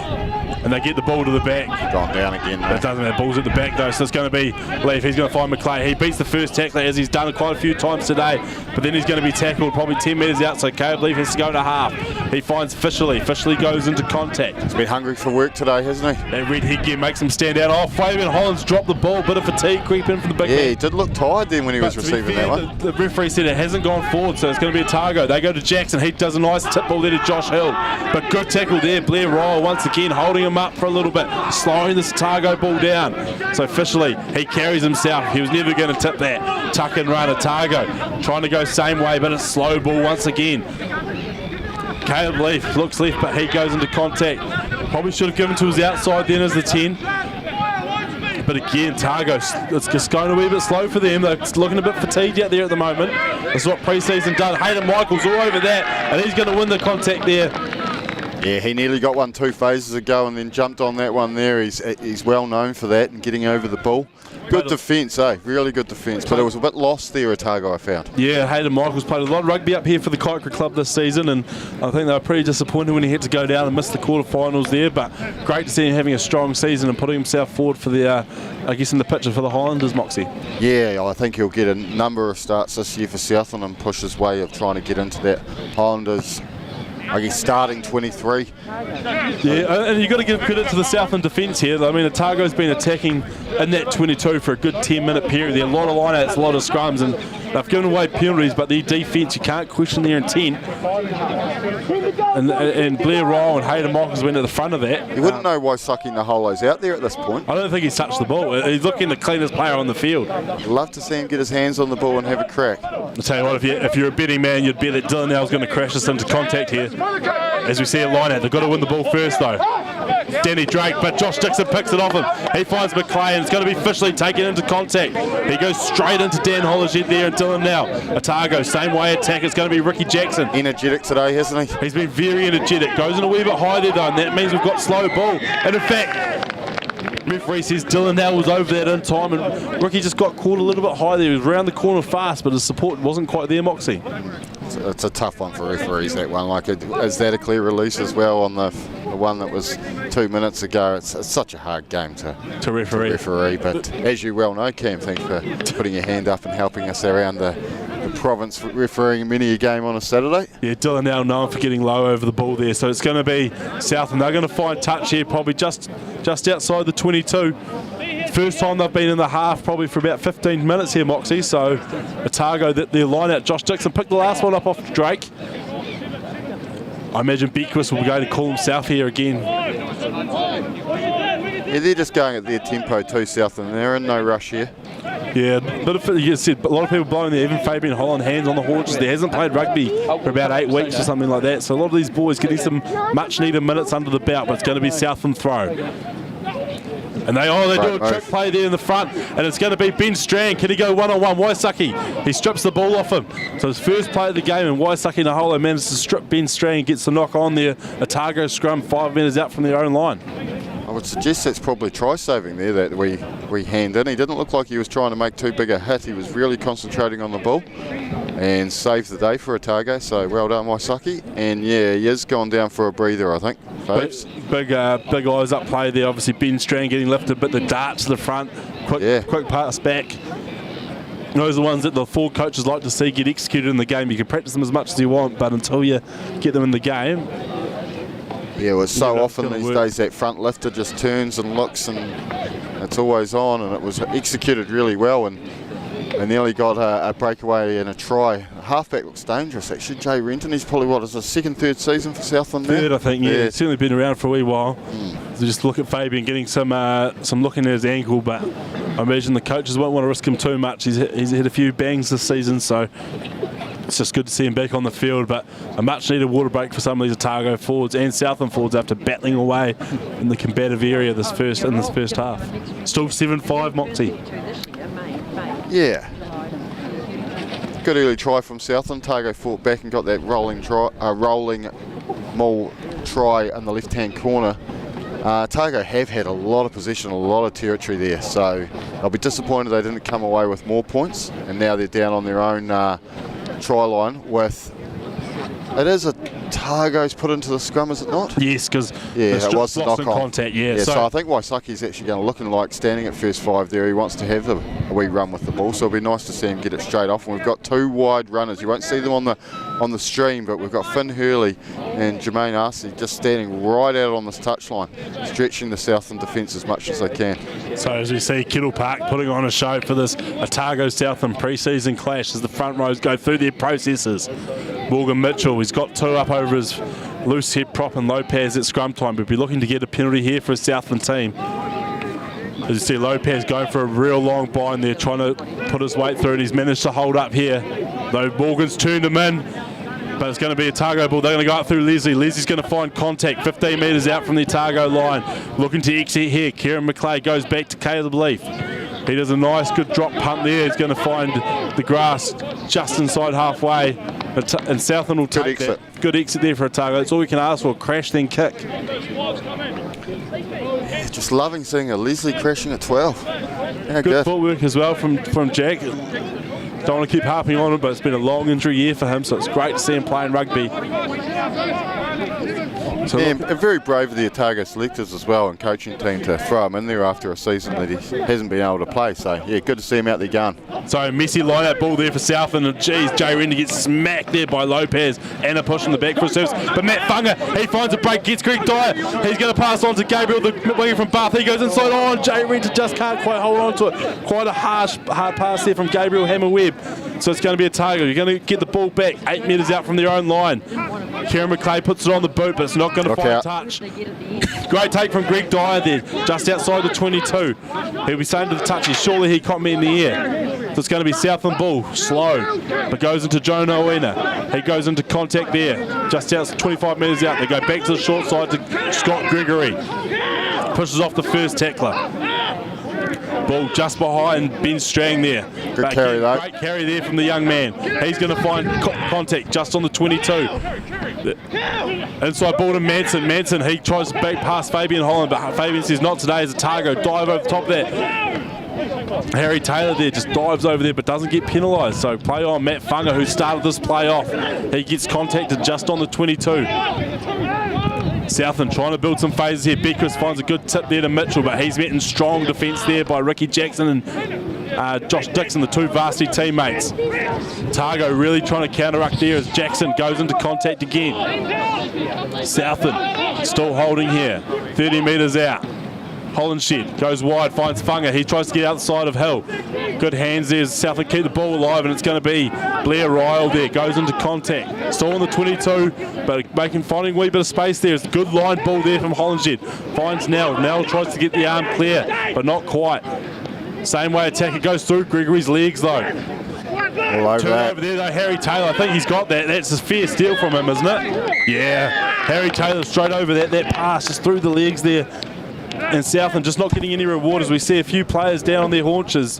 and they get the ball to the back. Gone down again. It doesn't have balls at the back though, so it's going to be Leaf. He's going to find McClay. He beats the first tackler as he's done quite a few times today, but then he's going to be tackled probably 10 metres out, so Caleb Leaf has to go to half. He finds Fishley. Fishley goes into contact. He's been hungry for work today, hasn't he? That red headgear makes him stand out. Oh, Fabian Holland's dropped the ball. Bit of fatigue creep in from the big man. He did look tired then when he was receiving that one. The referee said it hasn't gone forward, so it's going to be Otago. They go to Jackson. He does a nice tip ball there to Josh Hill, but good tackle there. Blair Ryle once again holding him up for a little bit, slowing this Otago ball down. So Fishley, he carries himself. He was never going to tip that. Tuck and run. Otago trying to go same way, but it's slow ball once again. Caleb Leaf looks left, but he goes into contact. Probably should have given to his outside then as the 10. But again, Otago, it's just going a wee bit slow for them. They're looking a bit fatigued out there at the moment. That's what pre-season done. Hayden Michaels all over that, and he's going to win the contact there. Yeah, he nearly got one 2 phases ago and then jumped on that one there. He's well known for that and getting over the ball. Good defence, really good defence. But it was a bit lost there, Otago, I found. Yeah, Hayden Michaels played a lot of rugby up here for the Kaikoura Club this season, and I think they were pretty disappointed when he had to go down and miss the quarterfinals there, but great to see him having a strong season and putting himself forward for the, I guess, in the picture for the Highlanders, Moxie. Yeah, I think he'll get a number of starts this year for Southland and push his way of trying to get into that Highlanders, I guess, starting 23. Yeah, and you've got to give credit to the Southland defence here. I mean, Otago's been attacking in that 22 for a good 10-minute period. There are a lot of lineouts, a lot of scrums, and they've given away penalties, but their defence, you can't question their intent. And Blair Ryle and Hayden Michaels went at the front of that. You wouldn't know why Sucking the Holo's out there at this point. I don't think he's touched the ball. He's looking the cleanest player on the field. I'd love to see him get his hands on the ball and have a crack. I'll tell you what, if you're a betting man, you'd bet that Dylan Nell's going to crash us into contact here. As we see a line out, they've got to win the ball first though. Danny Drake, but Josh Dixon picks it off him. He finds McClay, and it's going to be Fishley taken into contact. He goes straight into Dan Hollershett there and Dylan Nell. Otago, same way attack. It's going to be Ricky Jackson. Energetic today, hasn't he? He's been very energetic. Goes in a wee bit high there though, and that means we've got slow ball. And in fact, referee says Dylan Nell was over that in time, and Ricky just got caught a little bit high there. He was around the corner fast, but his support wasn't quite there, Moxie. It's a tough one for referees, that one. Like, is that a clear release as well on the one that was 2 minutes ago? It's such a hard game to referee. But as you well know, Cam, thanks for putting your hand up and helping us around the province refereeing many a game on a Saturday. Yeah, Dylan now known for getting low over the ball there. So it's going to be Southland. They're going to find touch here, probably just outside the 22. First time they've been in the half, probably for about 15 minutes here, Moxie. So Otago, their line out. Josh Dixon picked the last one up off Drake. I imagine Beckwith will go to call himself here again. Yeah, they're just going at their tempo too, Southland. They're in no rush here. Yeah, but you said a lot of people blowing there. Even Fabian Holland, hands on the haunches. There hasn't played rugby for about 8 weeks or something like that. So a lot of these boys getting some much needed minutes under the belt, but it's going to be Southland throw. And they do a trick play there in the front, and it's going to be Ben Strand. Can he go one-on-one? Waisaki, he strips the ball off him. So his first play of the game, and Waisaki Naholo manages to strip Ben Strand, gets the knock on there. Otago scrum 5 metres out from their own line. I would suggest that's probably try-saving there that we hand in. He didn't look like he was trying to make too big a hit. He was really concentrating on the ball and saved the day for Otago. So well done, Waisaki. And yeah, he is gone down for a breather, I think. Big eyes up play there. Obviously Ben Strand getting lifted, but the dart to the front, quick pass back. Those are the ones that the forward coaches like to see get executed in the game. You can practice them as much as you want, but until you get them in the game. Yeah, well, so often these days that front lifter just turns and looks, and it's always on, and it was executed really well, and they nearly got a breakaway and a try. Halfback looks dangerous actually. Jay Renton, he's probably what is his second, third season for Southland now? Third, I think. Yeah, it's certainly been around for a wee while. So just look at Fabian getting some looking at his ankle, but I imagine the coaches won't want to risk him too much. He's had a few bangs this season, so It's just good to see him back on the field, but a much-needed water break for some of these Otago forwards and Southland forwards after battling away in the combative area in this first half. Still 7-5, Moxie. Yeah. Good early try from Southland. Otago fought back and got that rolling maul try in the left-hand corner. Otago have had a lot of possession, a lot of territory there, so they'll be disappointed they didn't come away with more points, and now they're down on their own try line with, it is Otago's put into the scrum, is it not? Yes, because it was the knock-on. Contact, so I think Waisaki's actually going to looking like standing at first 5 there. He wants to have a wee run with the ball, so it'll be nice to see him get it straight off. And we've got 2 wide runners. You won't see them on the stream, but we've got Finn Hurley and Jermaine Arcey just standing right out on this touchline, stretching the Southland defence as much as they can. So as we see Kettle Park putting on a show for this Otago Southland pre-season clash as the front rows go through their processes. Morgan Mitchell, he's got 2 up over his loose head prop and Lopez at scrum time, but be looking to get a penalty here for a Southland team. As you see Lopez going for a real long bind there, trying to put his weight through it. He's managed to hold up here, though Morgan's turned him in. But it's going to be a Otago ball. They're going to go up through Leslie. Leslie's going to find contact 15 metres out from the Otago line. Looking to exit here. Kieran McLeay goes back to Caleb Leaf. He does a nice good drop punt there. He's going to find the grass just inside halfway. And Southland will take that. Good exit there for Otago. That's all we can ask for. Crash then kick. Just loving seeing a Leslie crashing at 12. Yeah, good footwork as well from Jack. Don't want to keep harping on it, but it's been a long injury year for him, so it's great to see him playing rugby. So and very brave of the Otago selectors as well and coaching team to throw him in there after a season that he hasn't been able to play. So, yeah, good to see him out there going. So, messy line-out ball there for Southland. And, geez, Jay Render gets smacked there by Lopez and a push in the back for a service. But Matt Funga, he finds a break, gets Greg Dyer. He's going to pass on to Gabriel, the winger from Bath. He goes inside on. Jay Render just can't quite hold on to it. Quite a hard pass there from Gabriel Hammer-Webb. So, it's going to be a Otago. You're going to get the ball back 8 metres out from their own line. Kieran McLeay puts it on the boot, but it's not going to find touch. Great take from Greg Dyer there, just outside the 22. He'll be saying to the touchy, surely he caught me in the air. So it's going to be Southland ball, slow, but goes into Jonah Owena. He goes into contact there, just out 25 metres out. They go back to the short side to Scott Gregory. Pushes off the first tackler. Ball just behind Ben Strang there. Good carry though. Great carry there from the young man. He's going to find contact just on the 22. Inside ball to Manson. Manson, he tries to back past Fabian Holland, but Fabian says not today as Otago. Dive over the top of that. Harry Taylor there just dives over there but doesn't get penalised. So play on Matt Funga, who started this play off. He gets contacted just on the 22. Southland trying to build some phases here. Beckwith finds a good tip there to Mitchell, but he's met in strong defence there by Ricky Jackson and Josh Dixon, the 2 varsity teammates. Otago really trying to counteract there as Jackson goes into contact again. Southland still holding here, 30 metres out. Hollenshed goes wide, finds Funga. He tries to get outside of Hill. Good hands there as Southland keep the ball alive, and it's going to be Blair Ryle there. Goes into contact. Still on the 22, but finding a wee bit of space there. It's a good line ball there from Hollenshed. Finds Nell. Nell tries to get the arm clear, but not quite. Same way attacker goes through Gregory's legs though. All over Turn that. over there though, Harry Taylor. I think he's got that. That's a fair steal from him, isn't it? Yeah. Harry Taylor straight over that. That pass just through the legs there. And Southland just not getting any reward as we see a few players down on their haunches.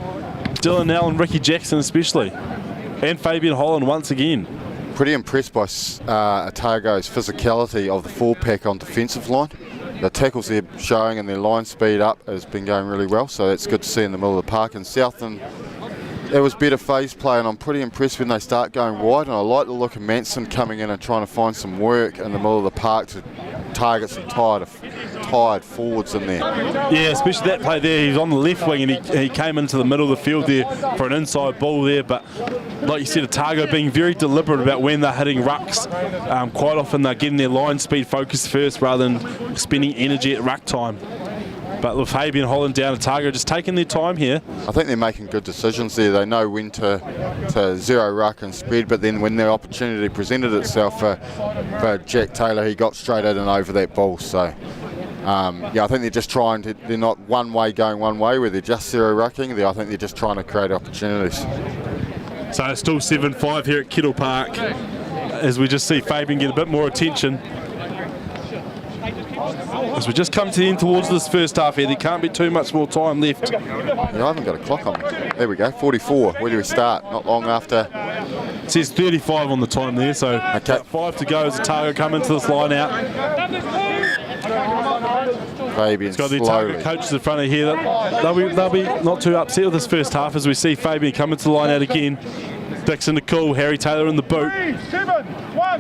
Dylan Nell and Ricky Jackson especially. And Fabian Holland once again. Pretty impressed by Otago's physicality of the 4-pack on defensive line. The tackles they're showing and their line speed up has been going really well, so that's good to see in the middle of the park. And Southland, it was better phase play, and I'm pretty impressed when they start going wide. And I like the look of Manson coming in and trying to find some work in the middle of the park to target some tired forwards in there. Yeah, especially that play there. He's on the left wing and he came into the middle of the field there for an inside ball there. But like you said, Otago being very deliberate about when they're hitting rucks. Quite often they're getting their line speed focused first rather than spending energy at ruck time. But with Fabian Holland down, Otago just taking their time here. I think they're making good decisions there. They know when to zero ruck and spread, but then when the opportunity presented itself for Jack Taylor, he got straight in and over that ball. So, yeah, I think they're just trying to, they're not one way going one way where they're just zero rucking. I think they're just trying to create opportunities. So it's still 7-5 here at Kettle Park, as we just see Fabian get a bit more attention. As we just come to the end towards this first half here, there can't be too much more time left. Yeah, I haven't got a clock on me. There we go, 44. Where do we start? Not long after. It says 35 on the time there, so Okay. about 5 to go as Otago come into this line out. Fabian It's got the Otago coaches in front of here. They'll be not too upset with this first half as we see Fabian come into the line out again. Dixon to cool, Harry Taylor in the boot.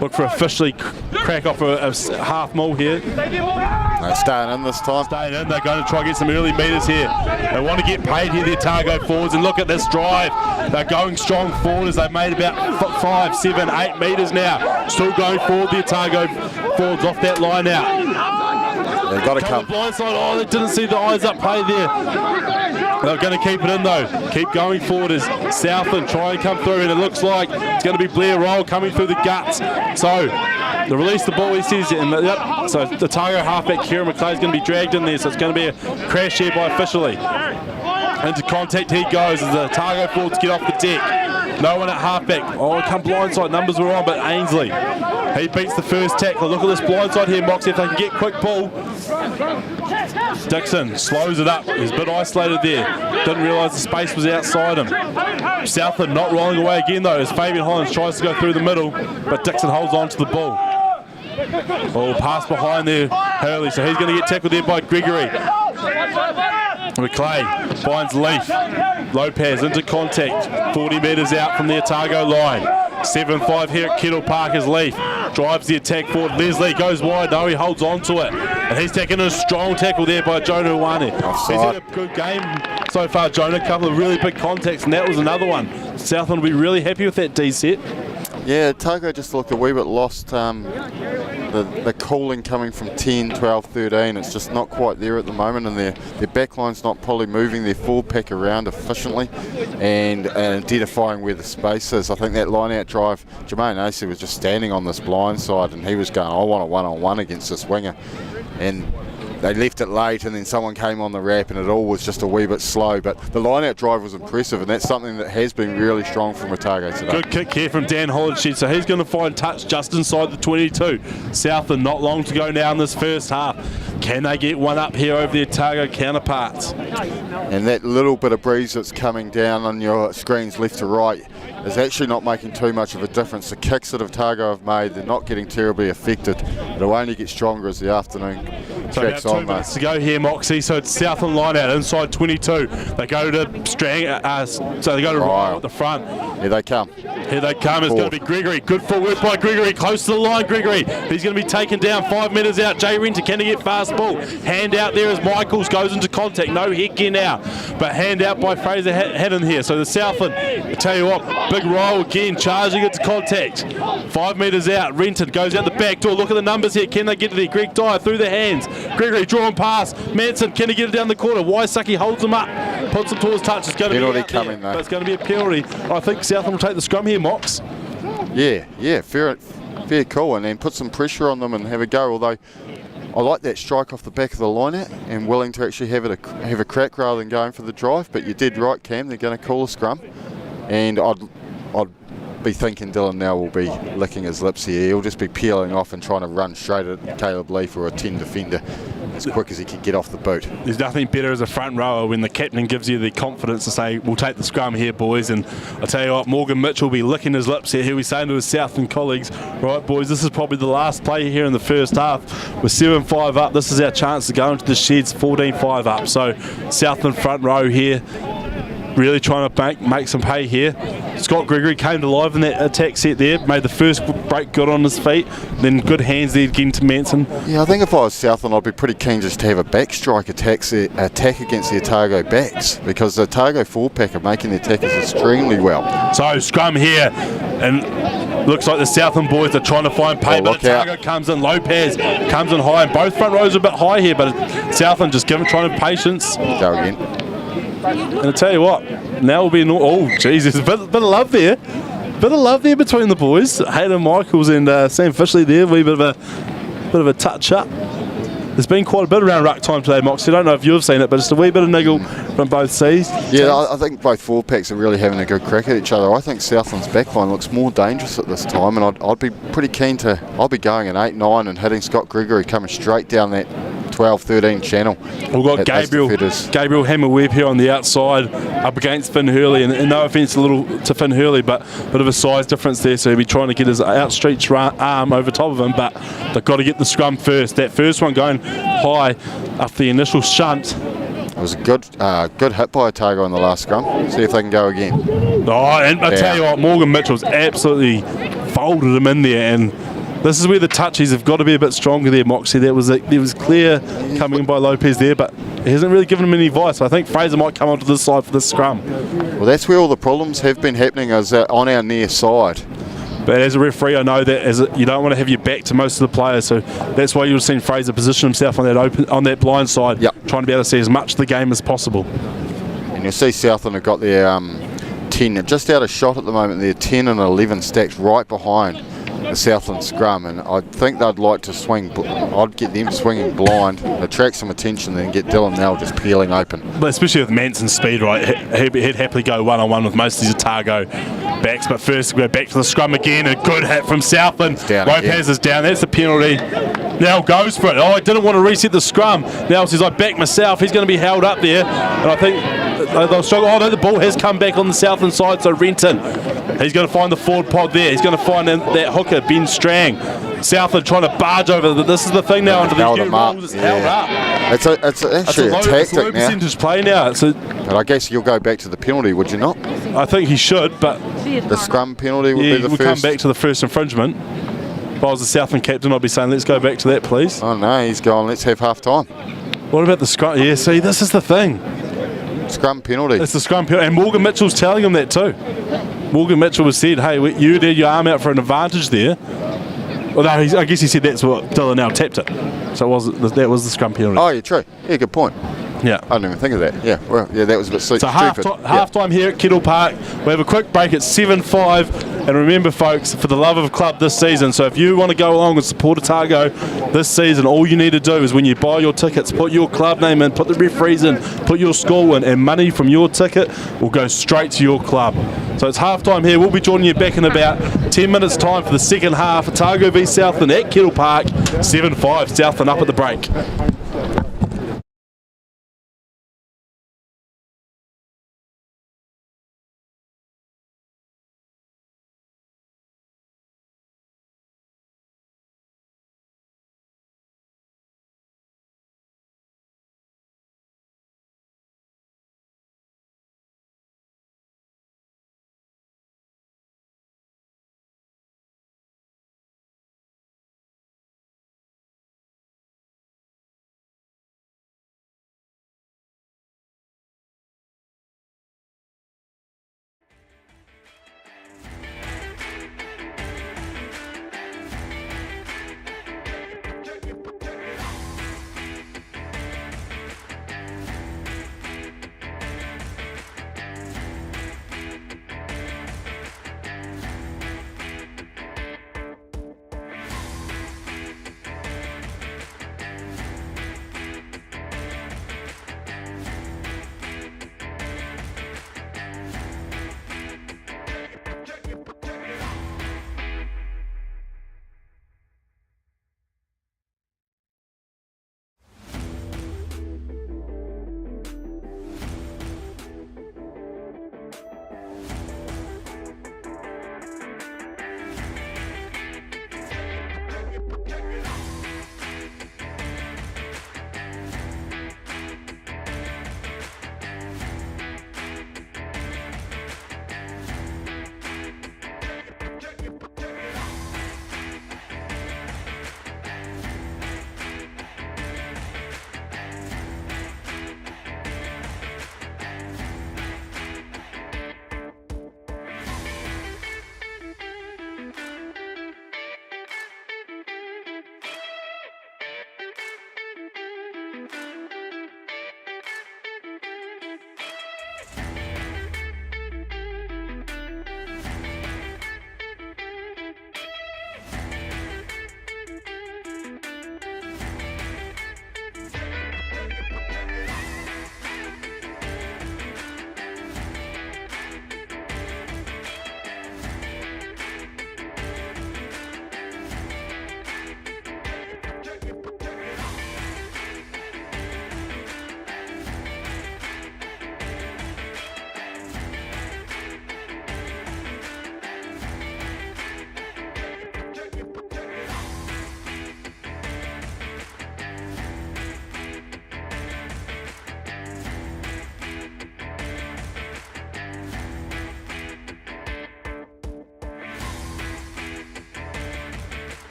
Look for officially crack off a half mile here. No, staying in this time. Staying in, they're going to try and get some early metres here. They want to get paid here, the Otago forwards, and look at this drive. They're going strong forward as they've made about 5, 7, 8 metres now. Still going forward, the Otago forwards off that line out. They've got to come. Blindside, oh, they didn't see the eyes up play there. They're going to keep it in though. Keep going forward as Southland try and come through, and it looks like it's going to be Blair Roll coming through the guts. So they release the ball, he says, and yep. So the Otago halfback Kieran McClay is going to be dragged in there, so it's going to be a crash here by officially. Into contact he goes as the Otago forwards get off the deck. No one at halfback. Oh, come blindside, numbers were on, but Ainsley, he beats the first tackler. Look at this blindside here, Moxie, if they can get quick ball. Dixon slows it up. He's a bit isolated there. Didn't realise the space was outside him. Southland not rolling away again though as Fabian Hollands tries to go through the middle, but Dixon holds on to the ball. Oh, pass behind there, Hurley, so he's going to get tackled there by Gregory. McClay finds Leaf. Lopez into contact, 40 metres out from the Otago line. 7-5 here at Kettle Park as Leaf drives the attack forward. Leslie goes wide, no, he holds on to it. And he's taking a strong tackle there by Jonah Wane. He's had a good game so far, Jonah. A couple of really big contacts, and that was another one. Southland will be really happy with that D set. Yeah, Otago just looked a wee bit lost. The calling coming from 10, 12, 13, it's just not quite there at the moment, and their backline's not probably moving their forward pack around efficiently and identifying where the space is. I think that line-out drive, Jermaine Acey was just standing on this blind side and he was going, I want a one-on-one against this winger. And they left it late, and then someone came on the wrap, and it all was just a wee bit slow. But the line-out drive was impressive, and that's something that has been really strong from Otago today. Good kick here from Dan Hollinshed, so he's going to find touch just inside the 22. Southland not long to go now in this first half. Can they get one up here over the Otago counterparts? And that little bit of breeze that's coming down on your screens left to right is actually not making too much of a difference. The kicks that Otago have made, they're not getting terribly affected. It'll only get stronger as the afternoon tracks on. 2 minutes to go here, Moxie. So it's Southland line out inside 22. They go to Strang, so they go to Ryle at the front. Here they come. Here they come. It's going to be Gregory. Good footwork by Gregory. Close to the line, Gregory. He's going to be taken down 5 metres out. Jay Renter, can he get fast ball? Hand out there as Michaels goes into contact. No heck in now, but hand out by Fraser Haddon here. So the Southland, I tell you what, big roll again, charging into contact. 5 metres out. Renton goes out the back door. Look at the numbers here. Can they get to there? Greg Dyer through the hands. Gregory drawn pass. Manson, can he get it down the corner? Waisaki holds him up. Puts him towards touch. It's going to be coming though. But it's going to be a penalty. I think Southland will take the scrum here, Mox. Yeah, fair call, and then put some pressure on them and have a go. Although I like that strike off the back of the line out and willing to actually have a crack rather than going for the drive. But you did right, Cam. They're going to call a scrum, and I'd be thinking Dylan now will be licking his lips here. He'll just be peeling off and trying to run straight at Caleb Leaf or a 10 defender as quick as he could get off the boot. There's nothing better as a front rower when the captain gives you the confidence to say, we'll take the scrum here, boys. And I tell you what, Morgan Mitchell will be licking his lips here. He'll be saying to his Southland colleagues, right, boys, this is probably the last play here in the first half. We're 7-5 up. This is our chance to go into the sheds 14-5 up. So Southland front row here, really trying to make some pay here. Scott Gregory came to life in that attack set there, made the first break good on his feet, then good hands there again to Manson. Yeah, I think if I was Southland, I'd be pretty keen just to have a backstrike attack against the Otago backs, because the Otago forward pack are making the attackers extremely well. So scrum here, and looks like the Southland boys are trying to find pay, but Otago comes in, Lopez comes in high, and both front rows are a bit high here, but Southland just trying to patience. Go again. And I tell you what, now will be oh Jesus, a bit of love there. Bit of love there between the boys. Hayden Michaels and Sam Fishley there, a wee bit of a touch up. There's been quite a bit around ruck time today, Mox. I don't know if you've seen it, but just a wee bit of niggle from both sides. Yeah, I think both forward packs are really having a good crack at each other. I think Southland's backline looks more dangerous at this time, and I'd be pretty keen to. I'll be going an 8-9 and hitting Scott Gregory coming straight down that 12-13 channel. We've got Gabriel Hammer-Webb here on the outside up against Finn Hurley, and no offence to Finn Hurley, but a bit of a size difference there, so he'll be trying to get his outstretched arm over top of him, but they've got to get the scrum first. That first one going high after the initial shunt. It was a good hit by Otago in the last scrum. See if they can go again. Oh, and I tell you what, Morgan Mitchell's absolutely folded him in there, and this is where the touchies have got to be a bit stronger there, Moxie. There was clear coming in by Lopez there, but he hasn't really given him any advice. So I think Fraser might come onto this side for this scrum. Well, that's where all the problems have been happening, is on our near side. But as a referee, I know that you don't want to have your back to most of the players, so that's why you've seen Fraser position himself on that blind side, trying to be able to see as much of the game as possible. And you'll see Southland have got their 10, just out of shot at the moment. They're 10 and 11 stacked right behind the Southland scrum, and I think they'd like to swing. I'd get them swinging blind, attract some attention, then get Dylan Nell just peeling open. But especially with Manson's speed, right? He'd happily go one-on-one with most of these Otago backs. But first, we go back to the scrum again. A good hit from Southland. Lopez is down. That's the penalty. Now goes for it. Oh, I didn't want to reset the scrum. Now says, I back myself. He's going to be held up there, and I think they'll struggle. Oh, no, the ball has come back on the Southland side, so Renton. He's going to find the forward pod there. He's going to find that hooker, Ben Strang. Southland trying to barge over. This is the thing now under the new rules. It's held up. It's actually a tactic it's a low percentage play now. But I guess you'll go back to the penalty, would you not? I think he should, but the scrum penalty would be the we'll first. Come back to the first infringement. If I was the Southland captain, I'd be saying, let's go back to that, please. Oh no, he's going, let's have half time. What about the scrum? Yeah, see, this is the thing. Scrum penalty. It's the scrum penalty, and Morgan Mitchell's telling him that too. Morgan Mitchell was said, hey, you did your arm out for an advantage there. Well, no, I guess he said that's what Dylan now tapped it. So that was the scrum penalty. Oh, yeah, true. Yeah, good point. Yeah. I didn't even think of that. Yeah, well, yeah, that was a bit stupid. So half time here at Kettle Park. We have a quick break at 7:05. And remember, folks, for the love of club this season, so if you want to go along and support Otago this season, all you need to do is when you buy your tickets, put your club name in, put the referees in, put your school in, and money from your ticket will go straight to your club. So it's half time here. We'll be joining you back in about 10 minutes' time for the second half. Otago v Southland at Kettle Park, 7-5. Southland up at the break.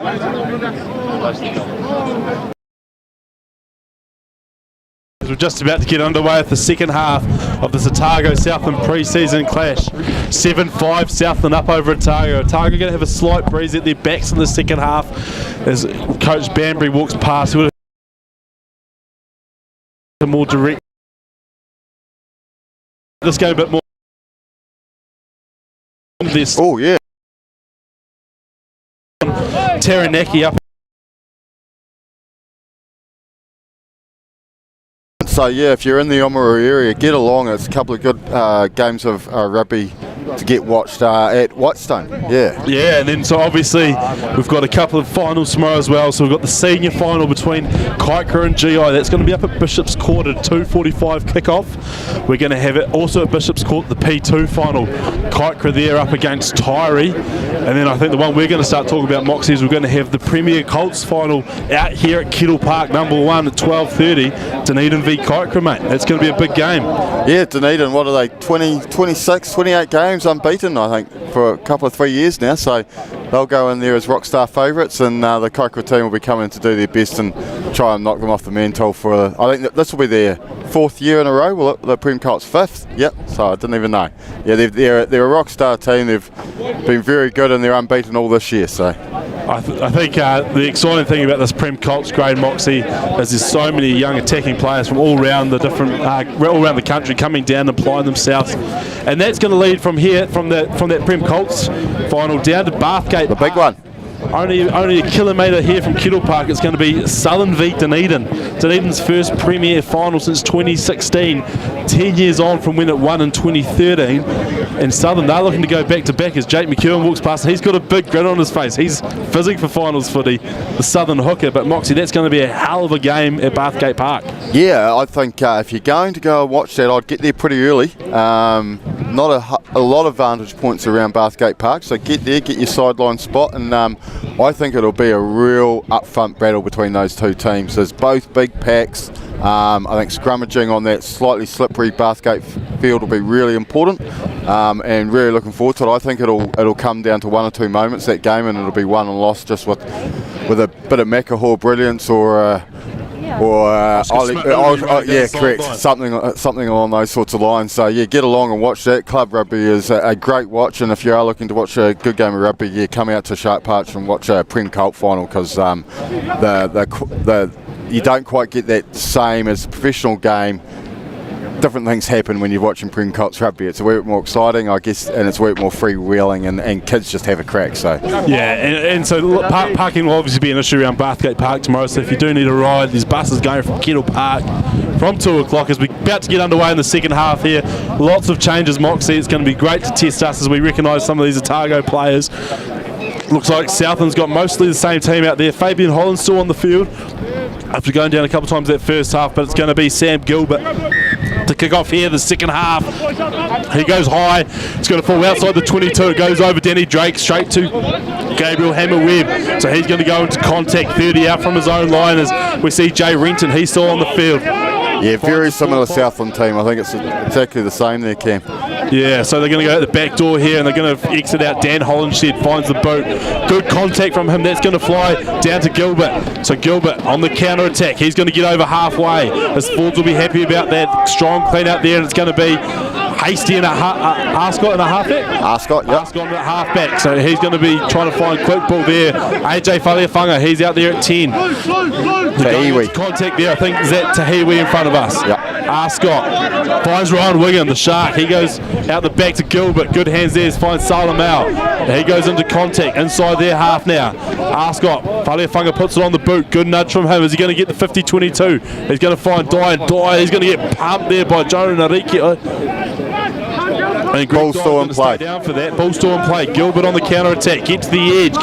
We're just about to get underway with the second half of this Otago Southland pre-season clash. 7-5 Southland up over Otago. Otago going to have a slight breeze at their backs in the second half as Coach Banbury walks past. More direct. This game a bit more. Oh yeah. Taranaki up. So yeah, if you're in the Oamaru area, get along. It's a couple of good games of rugby to get watched at Whitestone. Yeah, and then so obviously we've got a couple of finals tomorrow as well. So we've got the senior final between Kaikoura and GI. That's going to be up at Bishop's Court at 2:45 kickoff. We're going to have it also at Bishop's Court, the P2 final. Kaikoura there up against Tyree. And then I think the one we're going to start talking about, Moxie, is we're going to have the Premier Colts final out here at Kettle Park, number 1 at 12:30. Dunedin v Kaikoura, mate. That's going to be a big game. Yeah, Dunedin, what are they, 26, 28 games unbeaten, I think, for a couple of 3 years now. So they'll go in there as rockstar favourites, and the Kaikoura team will be coming to do their best and try and knock them off the mantle for, I think that this will be their 4th year in a row. Well, the Prem Colts 5th. Yep, so I didn't even know. Yeah, they're a rockstar team. They've been very good and they're unbeaten all this year. So I think the exciting thing about this Prem Colts grade, Moxie, is there's so many young attacking players from all around the different, all around the country coming down and applying themselves, and that's going to lead from here, from that Prem Colts final down to Bathgate. The big one. Only a kilometre here from Kettle Park. It's going to be Southland v Dunedin. Dunedin's first Premier final since 2016, 10 years on from when it won in 2013. And Southland, they're looking to go back to back as Jake McEwen walks past. He's got a big grin on his face. He's fizzing for finals footy, the Southern hooker. But Moxie, that's going to be a hell of a game at Bathgate Park. Yeah, I think if you're going to go and watch that, I'd get there pretty early. Not a lot of vantage points around Bathgate Park, so get there, get your sideline spot, and I think it'll be a real upfront battle between those two teams. There's both big packs. I think scrummaging on that slightly slippery Bathgate field will be really important, and really looking forward to it. I think it'll come down to one or two moments, that game, and it'll be won and lost just with a bit of Makahaw brilliance or correct, something along those sorts of lines. So yeah, get along and watch that. Club rugby is a great watch, and if you are looking to watch a good game of rugby, yeah, come out to Shark Park and watch a Prem Colt final, because you don't quite get that same as a professional game. Different things happen when you're watching Prem Colts rugby. It's a wee bit more exciting, I guess, and it's a wee bit more freewheeling, and kids just have a crack. So yeah, and so parking will obviously be an issue around Bathgate Park tomorrow. So if you do need a ride, there's buses going from Kettle Park from 2 o'clock as we're about to get underway in the second half here. Lots of changes, Moxie. It's going to be great to test us as we recognise some of these Otago players. Looks like Southland's got mostly the same team out there. Fabian Holland's still on the field after going down a couple of times that first half, but it's going to be Sam Gilbert to kick off here the second half. He goes high. It's going to fall outside the 22. It goes over Danny Drake straight to Gabriel Hammer-Webb. So he's going to go into contact 30 out from his own line as we see Jay Renton. He's still on the field. Yeah, very similar Southland team. I think it's exactly the same there, Cam. Yeah, so they're going to go out the back door here and they're going to exit out. Dan Hollenshed finds the boot. Good contact from him. That's going to fly down to Gilbert. So Gilbert on the counter attack. He's going to get over halfway. His forwards will be happy about that. Strong clean out there, and it's going to be Hasty and Arscott and a halfback? Arscott, yep. Arscott and a halfback. So he's going to be trying to find quick ball there. AJ Faleafunga, he's out there at 10. Tahiwi. Contact there, I think, is that Tahiwi in front of us? Yep. Arscott finds Ryan Wigan, the Shark. He goes out the back to Gilbert. Good hands there, finds Salamau. He goes into contact inside their half now. Arscott, Faleafunga puts it on the boot. Good nudge from him. Is he going to get the 50-22? He's going to find Dye. He's going to get pumped there by Jonah Nariki. And Ball still in play. Down for that. Ball still in play. Gilbert on the counter attack. Get to the edge.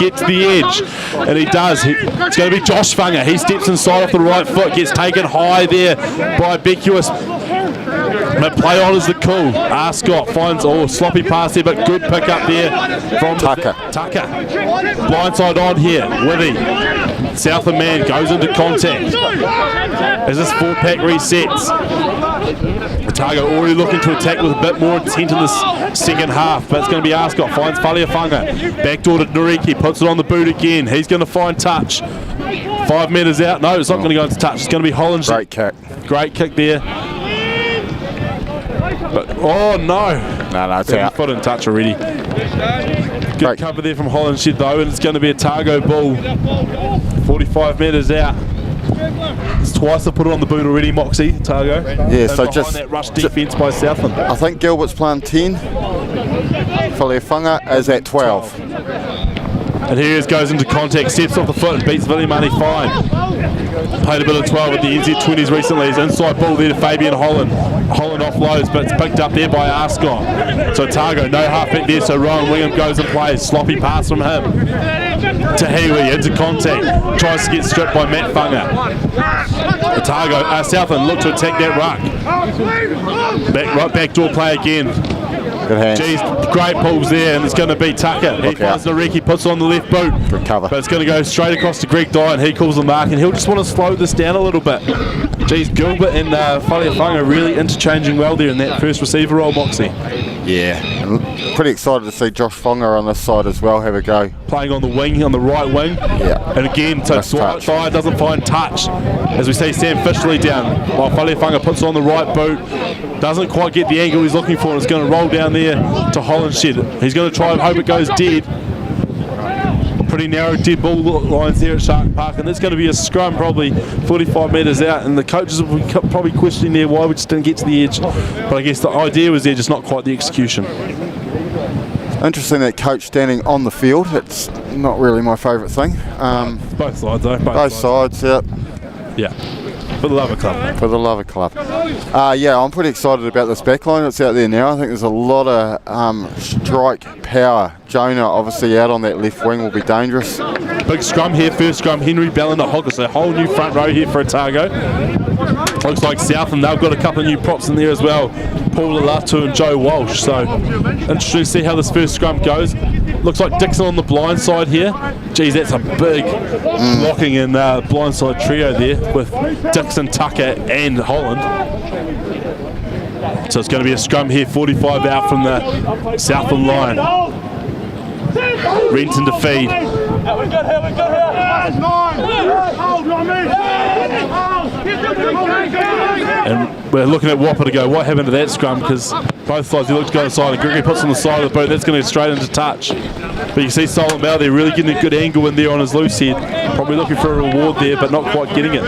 And he does. It's going to be Josh Funga. He steps inside off the right foot. Gets taken high there by Beckius. But play on is the call. Arscott finds sloppy pass there, but good pick up there from Tucker. Blindside on here. Withy. Southland man goes into contact. As this 4-pack resets. Otago already looking to attack with a bit more intent in this second half, but it's going to be Ascot. Finds Faliafunga. Backdoor to Nareki. Puts it on the boot again. He's going to find touch. 5 metres out. No, it's not going to go into touch. It's going to be Holland. Great kick. Great kick there. But, oh no. No, it's out. Foot in touch already. Good cover there from Holland Shed though, and it's going to be a Otago ball. 45 metres out. It's twice they put it on the boot already, Moxie, Otago. Yeah, so just that rush defence by Southland. I think Gilbert's playing 10. Faliafunga is at 12. And here he goes into contact, steps off the foot and beats Villimani fine. Played a bit of 12 at the NZ20s recently. His inside ball there to Fabian Holland. Holland offloads, but it's picked up there by Ascot. So Otago, no halfback there, so Ryan Wingham goes and plays. Sloppy pass from him. Tahiwi into contact, tries to get stripped by Matt Funga. Otago, Southland look to attack that ruck. Back door play again. Good hands. Geez, great pulls there, and it's going to be Tucker. He finds Nareki, puts on the left boot. Good cover. But it's going to go straight across to Greg Dye, and he calls the mark, and he'll just want to slow this down a little bit. Geez, Gilbert and Faliafunga really interchanging well there in that first receiver role, Moxie. Yeah, and pretty excited to see Josh Fonga on this side as well have a go. Playing on the wing, on the right wing. Yeah. And again, so Dye doesn't find touch. As we see Sam Fishley down, while Faliafunga puts on the right boot. Doesn't quite get the angle he's looking for, and it's going to roll down there to Holland Shed. He's going to try and hope it goes dead. Pretty narrow dead ball lines there at Shark Park, and there's going to be a scrum probably 45 metres out, and the coaches will be probably questioning there why we just didn't get to the edge. But I guess the idea was there, just not quite the execution. Interesting that coach standing on the field. It's not really my favourite thing. Both sides though. Both sides, yeah. Yeah. For the Lover Club. For the Lover Club. Yeah, I'm pretty excited about this backline that's out there now. I think there's a lot of strike power. Jonah obviously out on that left wing will be dangerous. Big scrum here, first scrum, Henry Bell and the Hoggers. A whole new front row here for Otago. Looks like Southland, they've got a couple of new props in there as well. Paul Latu and Joe Walsh. So interesting to see how this first scrum goes. Looks like Dixon on the blind side here. Geez, that's a big blocking and blindside trio there with Dixon, Tucker and Holland. So it's going to be a scrum here, 45 out from the Southland line. Renton to feed. And we're looking at Whopper to go, what happened to that scrum? Because both sides, he looks to go inside, and Gregory puts on the side of the boat. That's going to go straight into touch. But you can see Solomon Bell there really getting a good angle in there on his loose head. Probably looking for a reward there, but not quite getting it.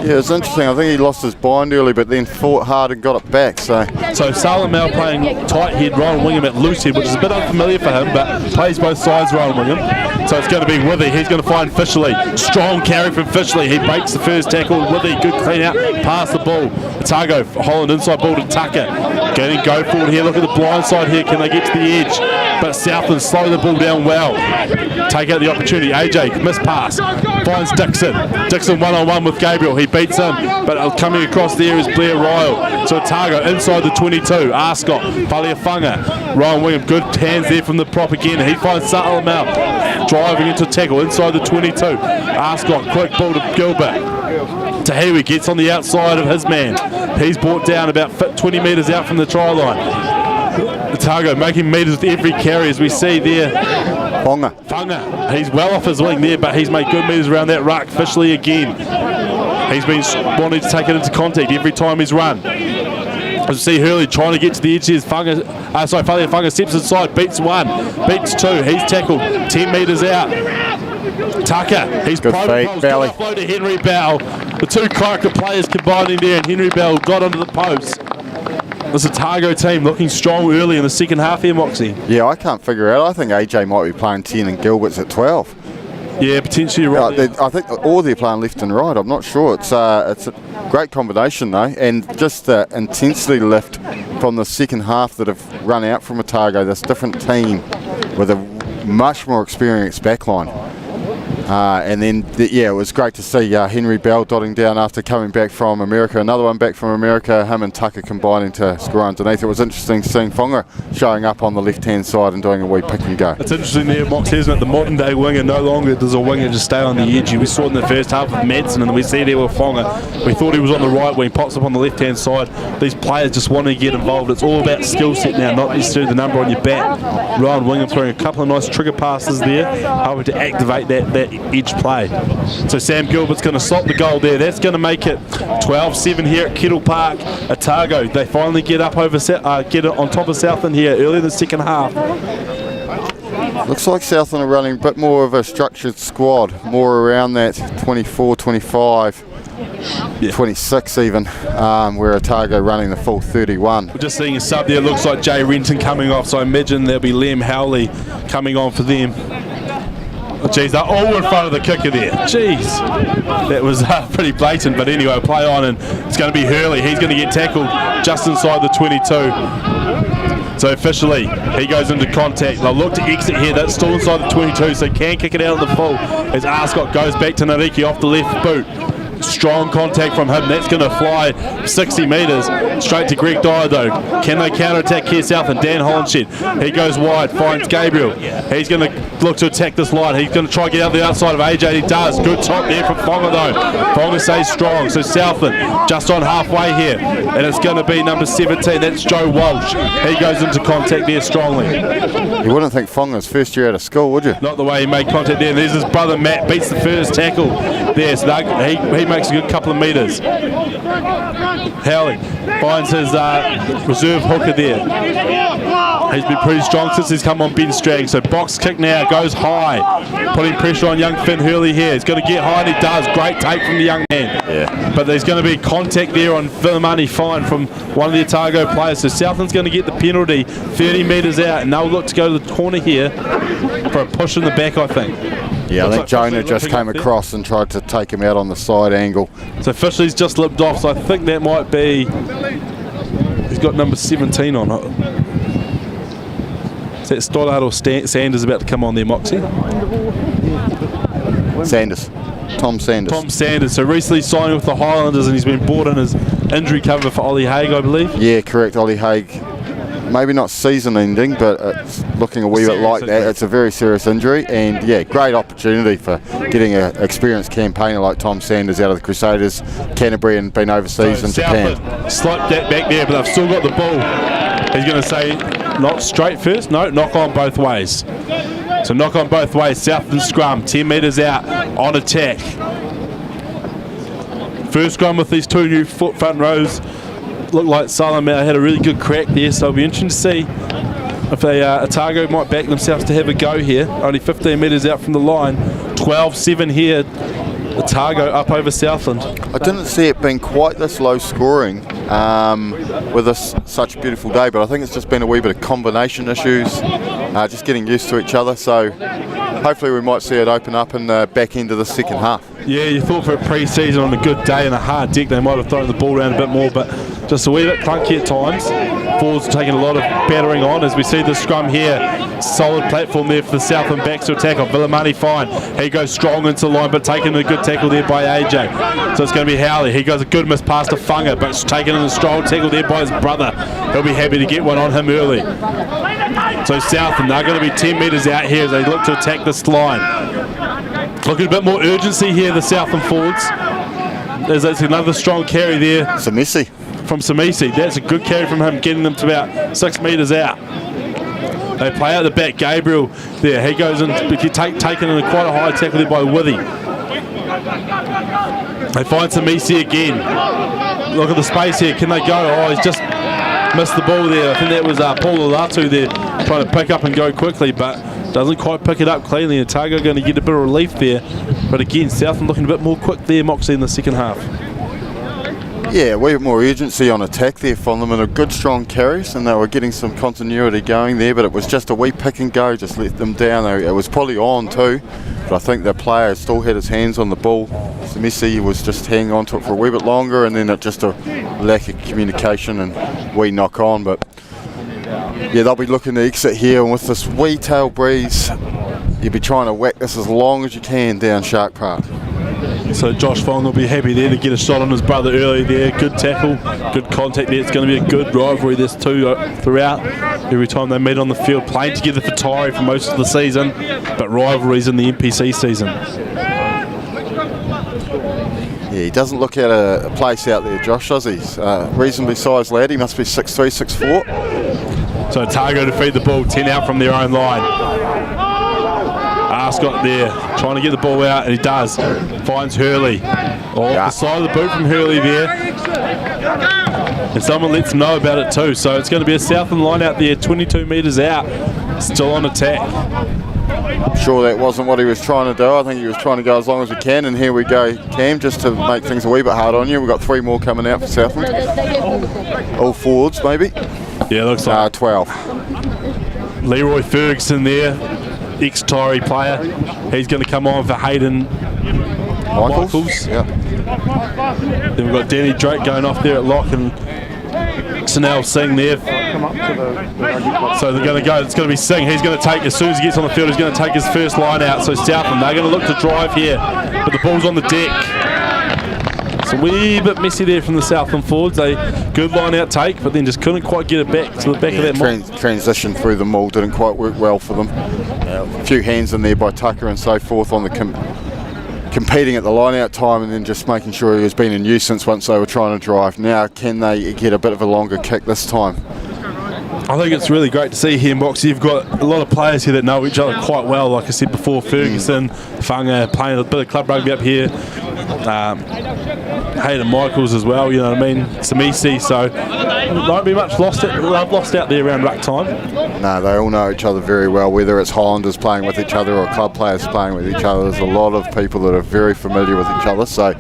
Yeah, it's interesting. I think he lost his bind early, but then fought hard and got it back. So Solomon playing tight head, Ryan Wingham at loose head, which is a bit unfamiliar for him, but plays both sides, Ryan Wingham. So it's going to be Withy. He's going to find Fishley. Strong carry from Fishley. He breaks the first tackle. Withy, good clean out, pass the ball. Otago, Holland inside ball to Tucker. Getting go forward here. Look at the blind side here. Can they get to the edge? But Southland slow the ball down well. Take out the opportunity. AJ, miss pass. Finds Dixon. Dixon one-on-one with Gabriel. He beats him, but coming across there is Blair Ryle. So Otago inside the 22. Ascot, Faliafunga, Ryan Wingham, good hands there from the prop again. He finds Southland driving into tackle inside the 22. Ascot, quick ball to Gilbert. Tahiwi gets on the outside of his man. He's brought down about 20 metres out from the try line. Otago making metres with every carry, as we see there. Funga. He's well off his wing there, but he's made good metres around that ruck. Fishley again. He's been wanting to take it into contact every time he's run. As you see Hurley trying to get to the edge here. Faliafunga steps inside, beats one, beats two. He's tackled 10 metres out. Tucker, he's protocols, got offload to Henry Bell. The two Kaika players combining there, and Henry Bell got onto the post. This Otago team looking strong early in the second half here, Moxie. Yeah, I can't figure it out. I think AJ might be playing 10 and Gilbert's at 12. Yeah, potentially right. I think or they're playing left and right. I'm not sure. It's a great combination though, and just the intensity lift from the second half that have run out from Otago. This different team with a much more experienced backline. And then, it was great to see Henry Bell dotting down after coming back from America. Another one back from America, him and Tucker combining to score underneath. It was interesting seeing Fonga showing up on the left-hand side and doing a wee pick and go. It's interesting there, Mox, isn't it? The modern-day winger no longer does a winger just stay on the edge. We saw it in the first half with Madsen, and we see there with Fonga. We thought he was on the right wing, pops up on the left-hand side. These players just want to get involved. It's all about skill set now, not necessarily the number on your back. Ryan Wingham throwing a couple of nice trigger passes there, hoping to activate that edge play. So Sam Gilbert's going to slot the goal there. That's going to make it 12-7 here at Kettle Park. Otago, they finally get up over, get it on top of Southland here early in the second half. Looks like Southland are running a bit more of a structured squad, more around that 24, 25, 26 even, where Otago running the full 31. We're just seeing a sub there. Looks like Jay Renton coming off, so I imagine there'll be Liam Howley coming on for them. Oh, geez, they're all in front of the kicker there. Jeez, that was pretty blatant, but anyway, play on, and it's going to be Hurley. He's going to get tackled just inside the 22. So officially, he goes into contact. They'll look to exit here. That's still inside the 22, so can kick it out of the full as Arscott goes back to Nariki off the left boot. Strong contact from him. That's going to fly 60 metres straight to Greg Dyer though. Can they counter-attack here south? And Dan Hollenshed, he goes wide, finds Gabriel. He's going to look to attack this line. He's going to try to get out the outside of AJ. He does. Good top there from Fonga though. Fonga stays strong. So Southland just on halfway here. And it's going to be number 17. That's Joe Walsh. He goes into contact there strongly. You wouldn't think Fonga's first year out of school, would you? Not the way he made contact there. There's his brother Matt, beats the first tackle there. So he makes a good couple of metres. Howley finds his reserve hooker there. He's been pretty strong since he's come on Ben Strang. So box kick now, goes high, putting pressure on young Finn Hurley here. He's going to get high, and he does. Great take from the young man. Yeah. But there's going to be contact there on Villamani Fine from one of the Otago players. So Southland's going to get the penalty 30 metres out, and they'll look to go to the corner here for a push in the back, I think. Yeah, I think Jonah just came across and tried to take him out on the side angle. So Fishley's just lipped off, so I think that might be... He's got number 17 on it. Is that Stoddard or Sanders about to come on there, Moxie? Sanders. Tom Sanders. Tom Sanders. So recently signed with the Highlanders, and he's been brought in as injury cover for Ollie Haig, I believe. Yeah, correct. Ollie Haig. Maybe not season ending, but it's looking a wee bit like that. It's a very serious injury, and yeah, great opportunity for getting an experienced campaigner like Tom Sanders out of the Crusaders, Canterbury, and been overseas in Japan. Sloped that back there, but they've still got the ball. He's going to say, not straight first, no, knock on both ways. So knock on both ways, Southland scrum, 10 metres out, on attack. First scrum with these two new front rows. Looked like Southland had a really good crack there, so it'll be interesting to see if they Otago might back themselves to have a go here. Only 15 metres out from the line. 12-7 here. Otago up over Southland. I didn't see it being quite this low scoring with such a beautiful day, but I think it's just been a wee bit of combination issues, just getting used to each other. So hopefully we might see it open up in the back end of the second half. Yeah, you thought for a pre-season on a good day and a hard deck they might have thrown the ball around a bit more, but just a wee bit clunky at times. Forwards taking a lot of battering on as we see the scrum here. Solid platform there for the Southland backs to attack on Villamani Fine. He goes strong into the line, but taking a good tackle there by AJ. So it's going to be Howley. He goes a good miss pass to Funga, but taken in a strong tackle there by his brother. He'll be happy to get one on him early. So Southland, they're going to be 10 metres out here as they look to attack this line. Looking a bit more urgency here, the Southland forwards. There's another strong carry there. Samisi. From Samisi. That's a good carry from him, getting them to about 6 metres out. They play out the back. Gabriel there. He goes in, taken in quite a high tackle there by Withy. They find Samisi again. Look at the space here. Can they go? Oh, he's just missed the ball there. I think that was Paul Olatu there trying to pick up and go quickly, but doesn't quite pick it up cleanly. Otago going to get a bit of relief there. But again, Southland looking a bit more quick there, Moxie, in the second half. Yeah, a wee bit more urgency on attack there from them, and a good strong carries, and they were getting some continuity going there, but it was just a wee pick and go, just let them down. It was probably on too, but I think the player still had his hands on the ball. So Messi was just hanging on to it for a wee bit longer, and then it just a lack of communication and wee knock on, but Yeah, they'll be looking to exit here, and with this wee tail breeze, you'll be trying to whack this as long as you can down Shark Park. So Josh Fong will be happy there to get a shot on his brother early there. Good tackle, good contact there. It's going to be a good rivalry, this two throughout. Every time they meet on the field, playing together for Tyree for most of the season, but rivalries in the NPC season. Yeah, he doesn't look at a place out there, Josh, does he? He's a reasonably sized lad. He must be 6'3", 6'4". So Otago to feed the ball, 10 out from their own line. Ascot there, trying to get the ball out, and he does. Finds Hurley. Off the side of the boot from Hurley there. And someone lets him know about it too. So it's going to be a Southland line out there, 22 metres out. Still on attack. I'm sure that wasn't what he was trying to do. I think he was trying to go as long as he can, and here we go, Cam, just to make things a wee bit hard on you. We've got 3 more coming out for Southland. All forwards, maybe? Yeah, looks like 12. Leroy Ferguson there, ex-Tyree player. He's going to come on for Hayden Michaels. Yeah. Then we've got Danny Drake going off there at lock, and Sanel Singh there. So they're going to go, it's going to be Singh. He's going to take, as soon as he gets on the field, he's going to take his first line out. So Southland, they're going to look to drive here, but the ball's on the deck. It's a wee bit messy there from the Southland forwards. They good line out take, but then just couldn't quite get it back to the back of that transition through the maul didn't quite work well for them. A few hands in there by Tucker and so forth on the competing at the line-out time, and then just making sure he was being a nuisance once they were trying to drive. Now, can they get a bit of a longer kick this time? I think it's really great to see here in Box. You've got a lot of players here that know each other quite well. Like I said before, Ferguson, Funga, playing a bit of club rugby up here. Hayden Michaels as well, you know what I mean? Samisi, so won't be much lost out there around ruck time. No, they all know each other very well, whether it's Hollanders playing with each other or club players playing with each other. There's a lot of people that are very familiar with each other, so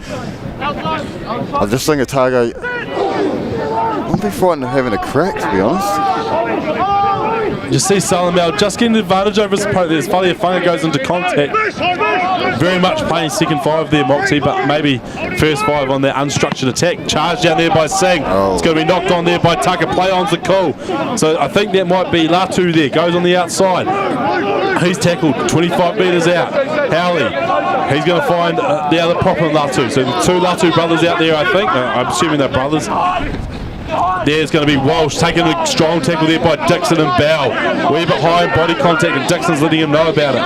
I just think Otago wouldn't be frightened of having a crack, to be honest. You see Southland just getting the advantage over his opponent. There's Funny Funga goes into contact. Very much playing second 5 there, Moxie, but maybe first 5 on their unstructured attack. Charged down there by Singh. It's going to be knocked on there by Tucker. Play on's the call. So I think that might be Latu there. Goes on the outside. He's tackled 25 metres out. Howley. He's going to find the other prop on Latu. So the 2 Latu brothers out there, I think. I'm assuming they're brothers. There's going to be Walsh taking a strong tackle there by Dixon and Bell. Wee bit high in body contact, and Dixon's letting him know about it.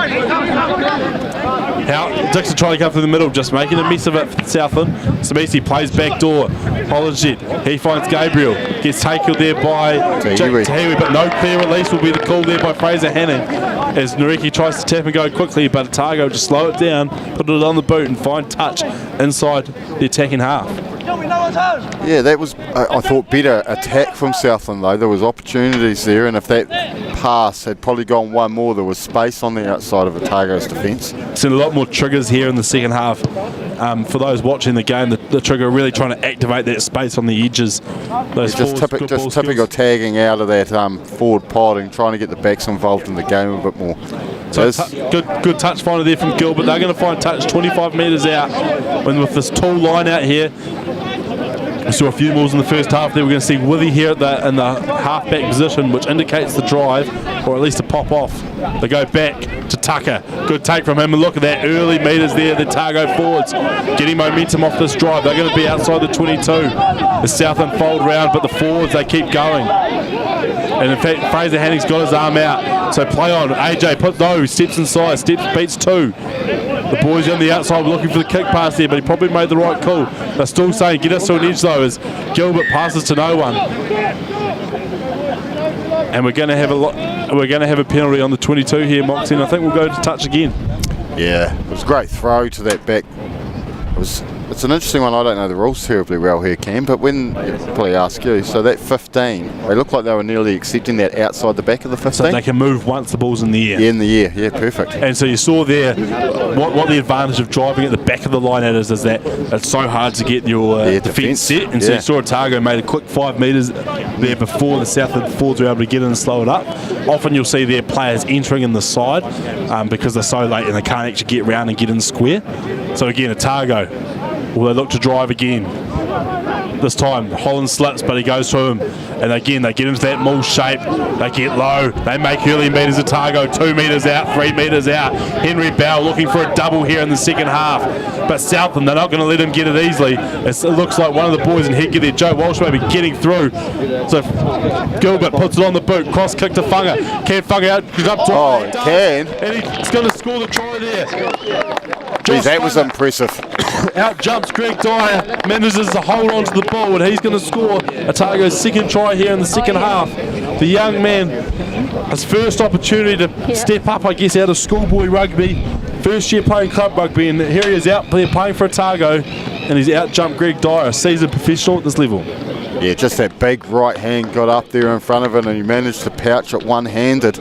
Dixon trying to come through the middle, just making a mess of it for Southland. Samisi plays back door. Hollandshed, he finds Gabriel. Gets tackled there by Tahiwi, but no clear release will be the call there by Fraser Hanning. As Nareki tries to tap and go quickly, but Otago just slow it down, put it on the boot and find touch inside the attacking half. Yeah, that was, I thought, better attack from Southland though. There was opportunities there, and if that pass had probably gone one more, there was space on the outside of Otago's defence. Seen a lot more triggers here in the second half. For those watching the game, the trigger really trying to activate that space on the edges. Those just typical tagging out of that forward pod and trying to get the backs involved in the game a bit more. So good touch finder there from Gilbert. They're going to find touch 25 metres out. And with this tall line out here, we saw a few moves in the first half there. We're going to see Withy here in the half-back position, which indicates the drive, or at least a pop-off. They go back to Tucker. Good take from him. And look at that early metres there. The Otago forwards getting momentum off this drive. They're going to be outside the 22. The Southland fold round, but the forwards, they keep going. And in fact, Fraser Hanning's got his arm out. So play on. AJ steps inside. Beats 2. The boys on the outside were looking for the kick pass there, but he probably made the right call. They're still saying get us to an edge though, as Gilbert passes to no one. And we're going to have a penalty on the 22 here, Moxie, and I think we'll go to touch again. Yeah, it was a great throw to that back. It's an interesting one. I don't know the rules terribly well here, Cam, but when I'll probably ask you, so that 15, they look like they were nearly accepting that outside the back of the 15. So they can move once the ball's in the air. Yeah, in the air. Yeah, perfect. And so you saw there what the advantage of driving at the back of the line is that it's so hard to get your defence set. And so you saw Otago made a quick 5 metres there before the Southland forwards were able to get in and slow it up. Often you'll see their players entering in the side because they're so late and they can't actually get round and get in square. So again, Otago, will they look to drive again? This time, Holland slips, but he goes to him. And again, they get into that maul shape. They get low. They make early metres. Otago 2 metres out, 3 metres out. Henry Bell looking for a double here in the second half. But Southland, they're not going to let him get it easily. It looks like one of the boys in headgear there, Joe Walsh, may be getting through. So Gilbert puts it on the boot. Cross kick to Funga. Can Funga out up to he can. And he's going to score the try there. Geez, that was impressive. Out jumps Greg Dyer, manages to hold on to the ball, and he's going to score Otago's second try here in the second half. The young man, his first opportunity to step up, I guess, out of schoolboy rugby. First year playing club rugby, and here he is out playing for Otago, and he's out jumped Greg Dyer, a seasoned professional at this level. Yeah, just that big right hand got up there in front of it, and he managed to pouch it one-handed.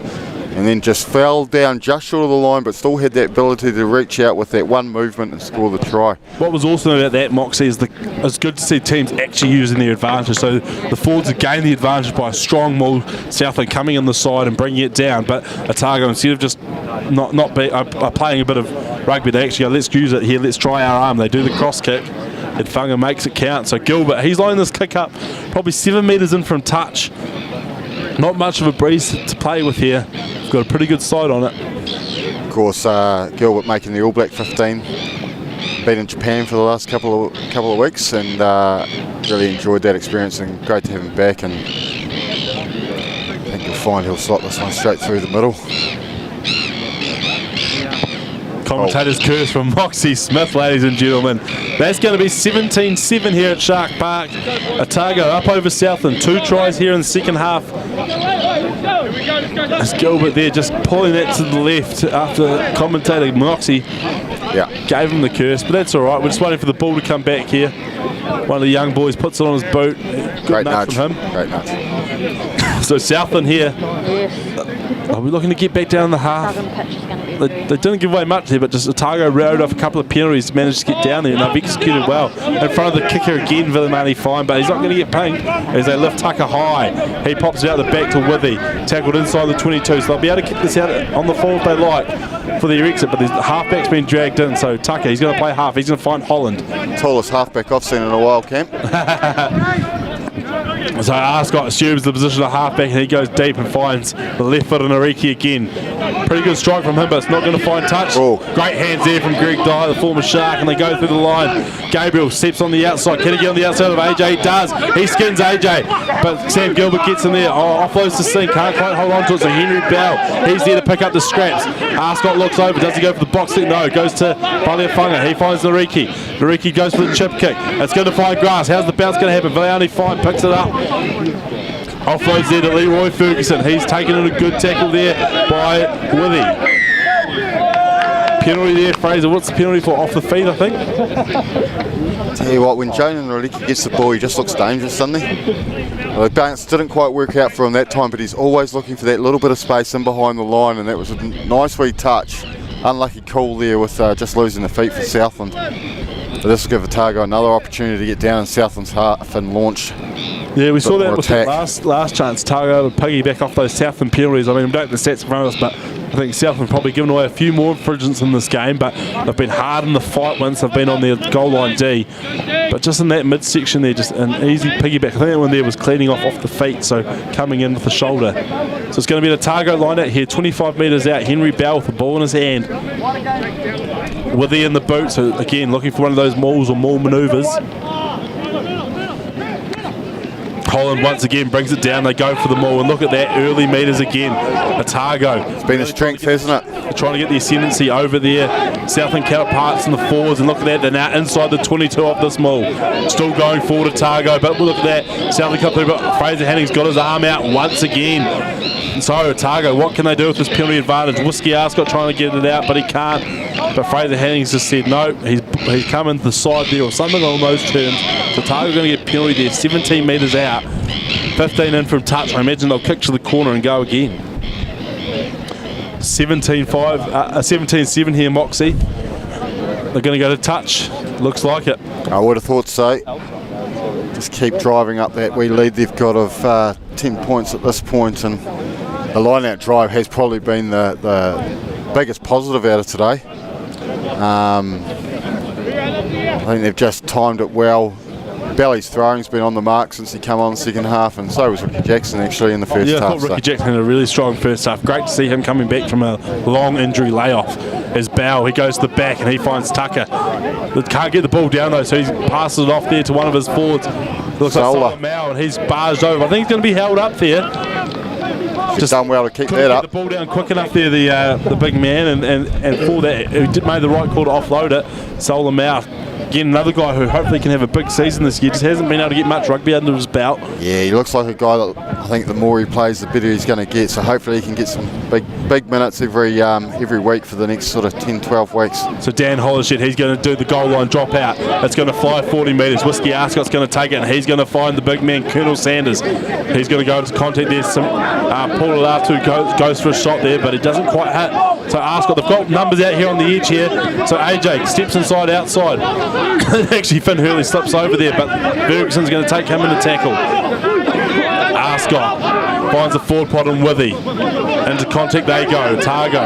And then just fell down just short of the line, but still had that ability to reach out with that one movement and score the try. What was awesome about that, Moxie, is it's good to see teams actually using their advantage. So the forwards have gained the advantage by a strong maul, Southland coming in the side and bringing it down. But Otago, instead of just not playing a bit of rugby, they actually go, let's use it here, let's try our arm. They do the cross kick, and Funga makes it count. So Gilbert, he's lining this kick up, probably 7 metres in from touch. Not much of a breeze to play with here. Got a pretty good side on it. Of course, Gilbert making the All Black 15, been in Japan for the last couple of weeks, and really enjoyed that experience, and great to have him back. And I think you'll find he'll slot this one straight through the middle. Commentator's curse from Moxie Smith, ladies and gentlemen. That's going to be 17-7 here at Shark Park. Otago up over Southland. 2 tries here in the second half. As Gilbert there just pulling that to the left after commentator Moxie gave him the curse, but that's all right. We're just waiting for the ball to come back here. One of the young boys puts it on his boot. Good nudge from him. Great nudge. So Southland here. Are we looking to get back down in the half? They didn't give away much there, but just Otago routed off a couple of penalties, managed to get down there, and they've executed well. In front of the kicker again, Villamani fine, but he's not going to get pink as they lift Tucker high. He pops it out the back to Withy, tackled inside the 22, so they'll be able to kick this out on the full if they like for their exit, but the halfback's been dragged in, so Tucker, he's going to play half, he's going to find Holland. Tallest halfback I've seen in a while, Cam. So Arscott assumes the position of halfback, and he goes deep and finds the left foot on Ariki again. Pretty good strike from him, but it's not going to find touch. Oh. Great hands there from Greg Dyer, the former Shark, and they go through the line. Gabriel steps on the outside. Can he get on the outside of AJ? He does. He skins AJ, but Sam Gilbert gets in there. Offloads to Sink. Can't quite hold on to it. So Henry Bell, he's there to pick up the scraps. Arscott looks over. Does he go for the box kick? No. Goes to Funga. He finds Nariki. Nariki goes for the chip kick. It's going to find grass. How's the bounce going to happen? Viliani fine, picks it up. Offloads there to Leroy Ferguson. He's taken in a good tackle there by Withy. Penalty there, Fraser. What's the penalty for? Off the feet, I think. Tell you what, when Jonah Nariki gets the ball, he just looks dangerous, doesn't he? The bounce didn't quite work out for him that time, but he's always looking for that little bit of space in behind the line, and that was a nice wee touch. Unlucky call there with just losing the feet for Southland. But this will give Otago another opportunity to get down in Southland's half and launch. Yeah, we saw that with the last chance. Otago would piggyback off those Southland penalties. I mean, we don't have the stats in front of us, but I think Southland probably given away a few more infringements in this game, but they've been hard in the fight once they've been on their goal line D. But just in that midsection there, just an easy piggyback. I think that one there was cleaning off the feet, so coming in with the shoulder. So it's going to be the Otago line out here, 25 metres out. Henry Bell with the ball in his hand. Withy in the boot, so again, looking for one of those mauls or maul manoeuvres. Holland once again brings it down. They go for the maul, and look at that, early metres again. Otago. It's been a strength, hasn't it? They're trying to get the ascendancy over there. Southland Kettle Park's in the forwards, and look at that, they're now inside the 22 of this maul. Still going forward, Otago, but look at that. Southland come through, but Fraser Hanning's got his arm out once again. And so Otago, what can they do with this penalty advantage? Whiskey Arscott trying to get it out, but he can't. But Fraser Hanning's just said no. He's come into the side there or something along those terms. So Otago going to get penalty there, 17 metres out. 15 in from touch. I imagine they'll kick to the corner and go again. 17-7 here, Moxie. They're going to go to touch. Looks like it. I would have thought so. Just keep driving up that wee lead they've got of 10 points at this point, and the line-out drive has probably been the biggest positive out of today. I think they've just timed it well. Bally's throwing's been on the mark since he came on the second half, and so was Ricky Jackson actually in the first half. I thought Ricky Jackson had a really strong first half. Great to see him coming back from a long injury layoff. As Bow, he goes to the back and he finds Tucker. Can't get the ball down though, so he passes it off there to one of his forwards. Looks like Solomon Mao, and he's barged over. I think he's going to be held up there. Just done well to keep that up. Get the ball down quick enough there, the big man, and for that, he made the right call to offload it. Solomon Mao. Again, another guy who hopefully can have a big season this year. Just hasn't been able to get much rugby under his belt. Yeah, he looks like a guy that I think the more he plays, the better he's going to get. So hopefully he can get some big minutes every week for the next sort of 10, 12 weeks. So Dan Hollished, he's going to do the goal line drop out. It's going to fly 40 metres. Whiskey Ascot's going to take it, and he's going to find the big man, Colonel Sanders. He's going to go into contact there. Paul Alatu goes for a shot there, but it doesn't quite hit. So Ascot, they've got numbers out here on the edge here. So AJ steps inside, outside. Actually, Finn Hurley slips over there, but Ferguson's going to take him in the tackle. Ascot finds the forward pot and Withy. Into contact they go. Otago.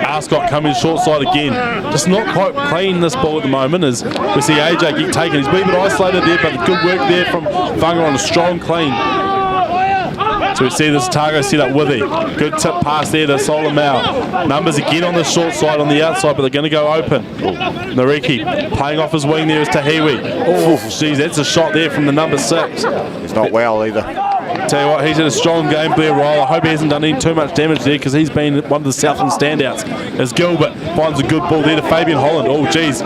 Ascot coming short side again. Just not quite clean this ball at the moment as we see AJ get taken. He's a wee bit isolated there, but good work there from Funga on a strong clean. So we see this Otago set up Withy. Good tip pass there to Solomon Mao. Numbers again on the short side, on the outside, but they're going to go open. Nariki playing off his wing there is Tahiwi. Oh, geez, that's a shot there from the number 6. He's not well either. Tell you what, he's had a strong game, Blair Ryle. I hope he hasn't done any too much damage there because he's been one of the Southland standouts. As Gilbert finds a good ball there to Fabian Holland. Oh, geez.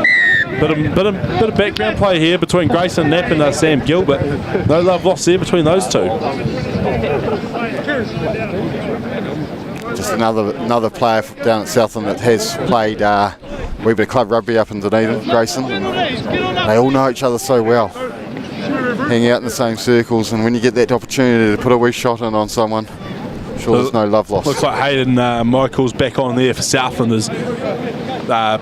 Bit of background play here between Grayson Knapp and Sam Gilbert. No love lost there between those two. Just another player down at Southland that has played a wee bit of club rugby up in Dunedin, Grayson. And they all know each other so well. Hang out in the same circles, and when you get that opportunity to put a wee shot in on someone, sure there's no love lost. Looks like Hayden Michael's back on there for Southland as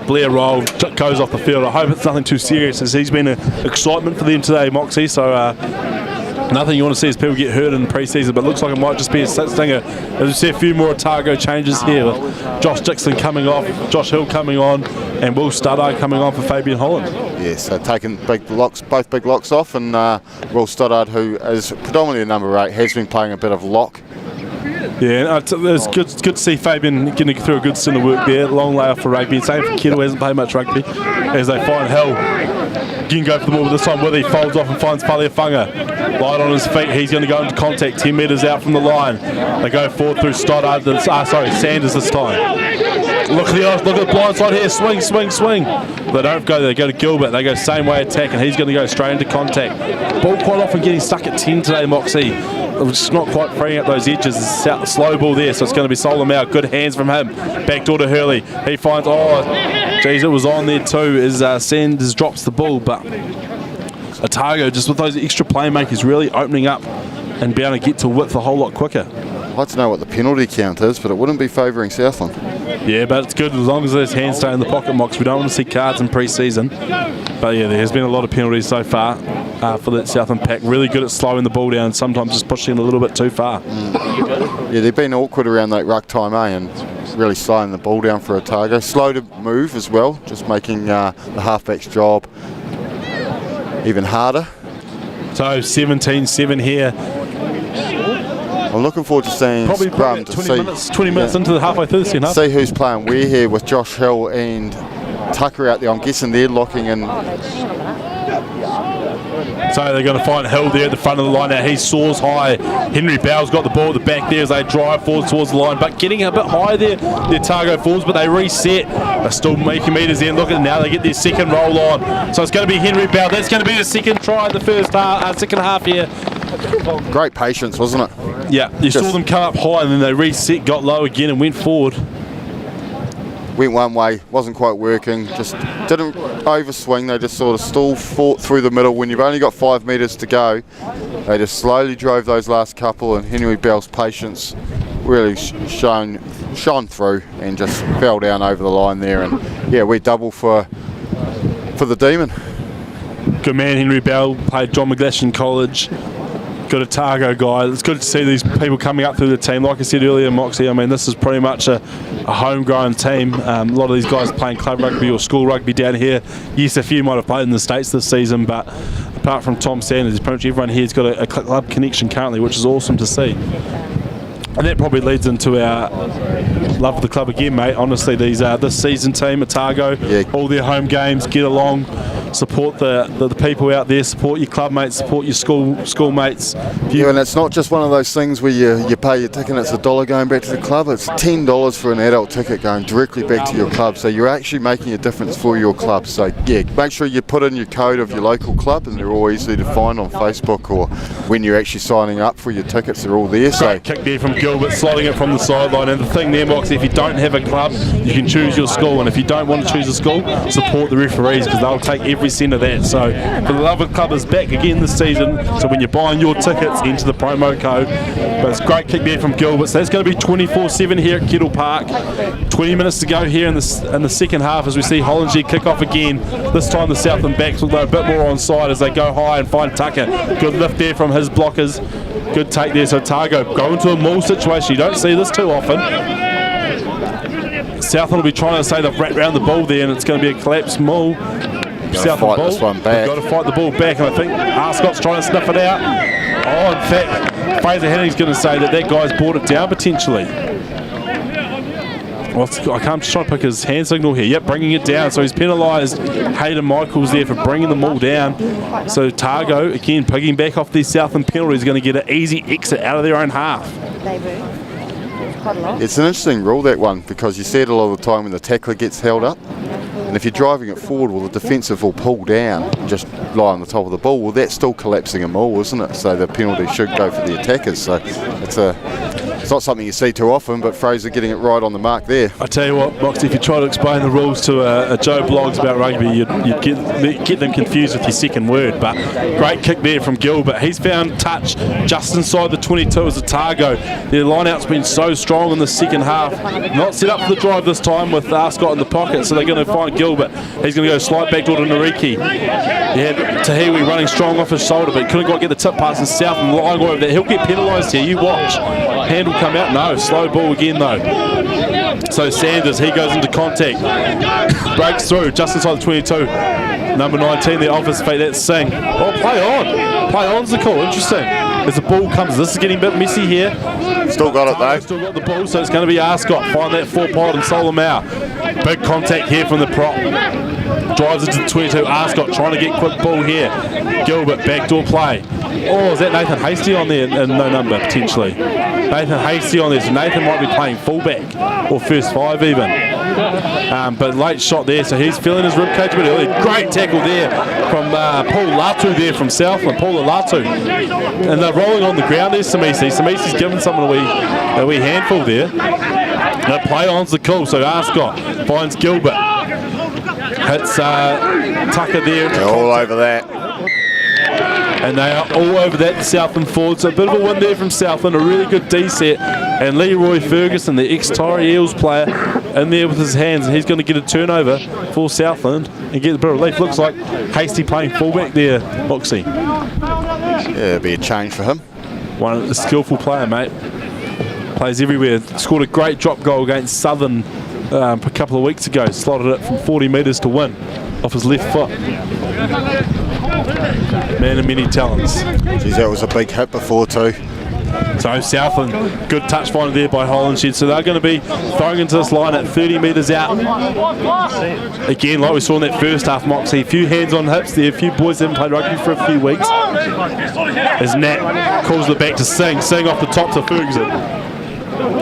Blair Ryle goes off the field. I hope it's nothing too serious as he's been an excitement for them today, Moxie. So nothing you want to see is people get hurt in pre-season, but looks like it might just be a stinger. As we see a few more Otago changes here with Josh Dixon coming off, Josh Hill coming on, and Will Stoddard coming on for Fabian Holland. Yes, so taking both big locks off, and Will Stoddard, who is predominantly a number 8, has been playing a bit of lock. Yeah, it's good to see Fabian getting through a good stint of work there. Long layoff for rugby. Same for Kettle, hasn't played much rugby. As they find Hill. Again, go for the ball, but this time Withy folds off and finds Falia Funga. Light on his feet, he's going to go into contact 10 metres out from the line. They go forward through Stoddard, Sanders this time. Look at the blind side here, swing. They don't go there, they go to Gilbert, they go same way attack, and he's going to go straight into contact. Ball quite often getting stuck at 10 today, Moxie. Just not quite freeing up those edges. It's a slow ball there, so it's going to be Solomon Mao. Good hands from him. Backdoor to Hurley. He finds, geez, it was on there too as Sanders drops the ball, but Otago, just with those extra playmakers, really opening up and being able to get to width a whole lot quicker. I'd like to know what the penalty count is, but it wouldn't be favouring Southland. Yeah, but it's good as long as those hands stay in the pocket, Mox. We don't want to see cards in pre-season. But yeah, there's been a lot of penalties so far for that Southland pack. Really good at slowing the ball down, sometimes just pushing it a little bit too far. Yeah, they've been awkward around that ruck time, and really slowing the ball down for Otago. Slow to move as well, just making the halfback's job even harder. So 17-7 here. I'm looking forward to seeing probably 20 minutes into the halfway through the second half. See who's playing where here with Josh Hill and Tucker out there. I'm guessing they're locking in. So they're going to find Hill there at the front of the line now. He soars high. Henry Bow's got the ball at the back there as they drive forward towards the line, but getting a bit high there, the Otago forwards, but they reset. They're still making meters there. Look at it now, they get their second roll on. So it's going to be Henry Bow. That's going to be the second try in the second half here. Great patience, wasn't it? Yeah, you saw them come up high and then they reset, got low again and went forward. Went one way, wasn't quite working, just didn't overswing. They just sort of fought through the middle. When you've only got 5 metres to go, they just slowly drove those last couple, and Henry Bell's patience really shone through and just fell down over the line there. And yeah, we double for the Demon. Good man, Henry Bell, played John McGlashan College. Good Otago guy. It's good to see these people coming up through the team. Like I said earlier, Moxie, I mean, this is pretty much a homegrown team. A lot of these guys playing club rugby or school rugby down here. Yes, a few might have played in the States this season, but apart from Tom Sanders, pretty much everyone here has got a club connection currently, which is awesome to see. And that probably leads into our love of the club again, mate. Honestly, this season team, Otago, all their home games, get along, support the people out there, support your club mates, support your schoolmates. Yeah, and it's not just one of those things where you pay your ticket and it's $1 going back to the club. It's $10 for an adult ticket going directly back to your club. So you're actually making a difference for your club. So yeah, make sure you put in your code of your local club, and they're all easy to find on Facebook, or when you're actually signing up for your tickets, they're all there. So kick there from Gilbert, slotting it from the sideline. And the thing there, Moxie, if you don't have a club, you can choose your school. And if you don't want to choose a school, support the referees, because they'll take every cent of that. So for the love of club is back again this season. So when you're buying your tickets, enter the promo code. But it's a great kick there from Gilbert. So that's going to be 24/7 here at Kettle Park. 20 minutes to go here in the second half as we see Hollinger kick off again. This time the Southland backs will go a bit more onside as they go high and find Tucker. Good lift there from his blockers. Good take there. So Otago go into a maul situation. You don't see this too often. Southland will be trying to say they've wrapped around the ball there, and it's going to be a collapsed maul. Southland ball. This one back. They've got to fight the ball back, and I think Arscott's trying to sniff it out. Oh, in fact, Fraser Henning's going to say that guy's brought it down potentially. Well, I'm just trying to pick his hand signal here. Yep, bringing it down. So he's penalised Hayden Michaels there for bringing them all down. So Otago, again, pigging back off their Southland penalty, is going to get an easy exit out of their own half. It's an interesting rule, that one, because you see it a lot of the time when the tackler gets held up. And if you're driving it forward, well, the defensive will pull down and just lie on the top of the ball. Well, that's still collapsing a maul, isn't it? So the penalty should go for the attackers. So it's not something you see too often, but Fraser getting it right on the mark there. I tell you what, Moxie, if you try to explain the rules to a Joe Blogs about rugby, you'd get them confused with your second word. But great kick there from Gilbert. He's found touch just inside the 22 as Otago. Their line-out's been so strong in the second half. Not set up for the drive this time with Arscott in the pocket, so they're going to find Gilbert. He's going to go slide back door to Nariki. He had Tahiwi running strong off his shoulder, but he couldn't quite get the tip pass, and Southland lying over that. He'll get penalised here, you watch. Hand will come out. No, slow ball again though. So Sanders, he goes into contact. Breaks through just inside the 22. Number 19 there off his feet, that's Singh. Oh, play on. Play on's the call, interesting. As the ball comes, this is getting a bit messy here. Still got it though. Still got the ball, so it's going to be Arscott. Find that 4-pod and sol them out. Big contact here from the prop. Drives into the 22. Arscott trying to get quick ball here. Gilbert, backdoor play. Oh, is that Nathan Hasty on there? No number, potentially. Nathan Hasty on there, so Nathan might be playing fullback or first five even. But late shot there, so he's feeling his ribcage a bit early. Great tackle there from Paul Latu there from Southland, Paul Latu. And they're rolling on the ground there, Samisi. Samisi's given someone a wee handful there. No, play on's the call, so Arscott finds Gilbert. Hits Tucker there. They're all over that. And they are all over that Southland forward. So a bit of a win there from Southland, a really good D set. And Leroy Ferguson, the ex-Torrey Eels player, in there with his hands. And he's going to get a turnover for Southland and get a bit of relief. Looks like Hasty playing fullback there, Moxie. Yeah, it'll be a change for him. One a skillful player, mate. Plays everywhere. Scored a great drop goal against Southern a couple of weeks ago. Slotted it from 40 metres to win off his left foot. Man of many talents. Geez, that was a big hit before too. So Southland, good touch finder there by Hollinger. So they're going to be throwing into this line at 30 metres out. Again, like we saw in that first half, Moxie, a few hands on hips there, a few boys haven't played rugby for a few weeks. As Nat calls it back to Singh. Singh off the top to Ferguson.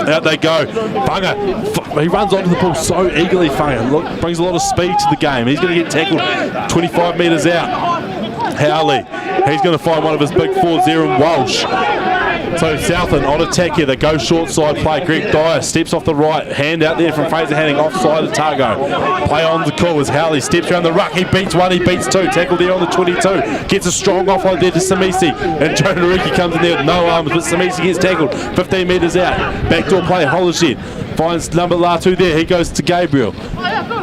Out they go. Funga, he runs onto the ball so eagerly, Funga. Look, brings a lot of speed to the game. He's going to get tackled 25 metres out. Howley, he's going to find one of his big forwards there in Walsh. So Southland on attack here. They go short side play. Greg Dyer steps off the right. Hand out there from Fraser Hanning offside of Otago. Play on the call as Howley steps around the ruck. He beats one, he beats two. Tackle there on the 22. Gets a strong offload there to Samisi. And Joe Nariki comes in there with no arms, but Samisi gets tackled 15 metres out. Backdoor play, Hollinger finds number Latu there. He goes to Gabriel.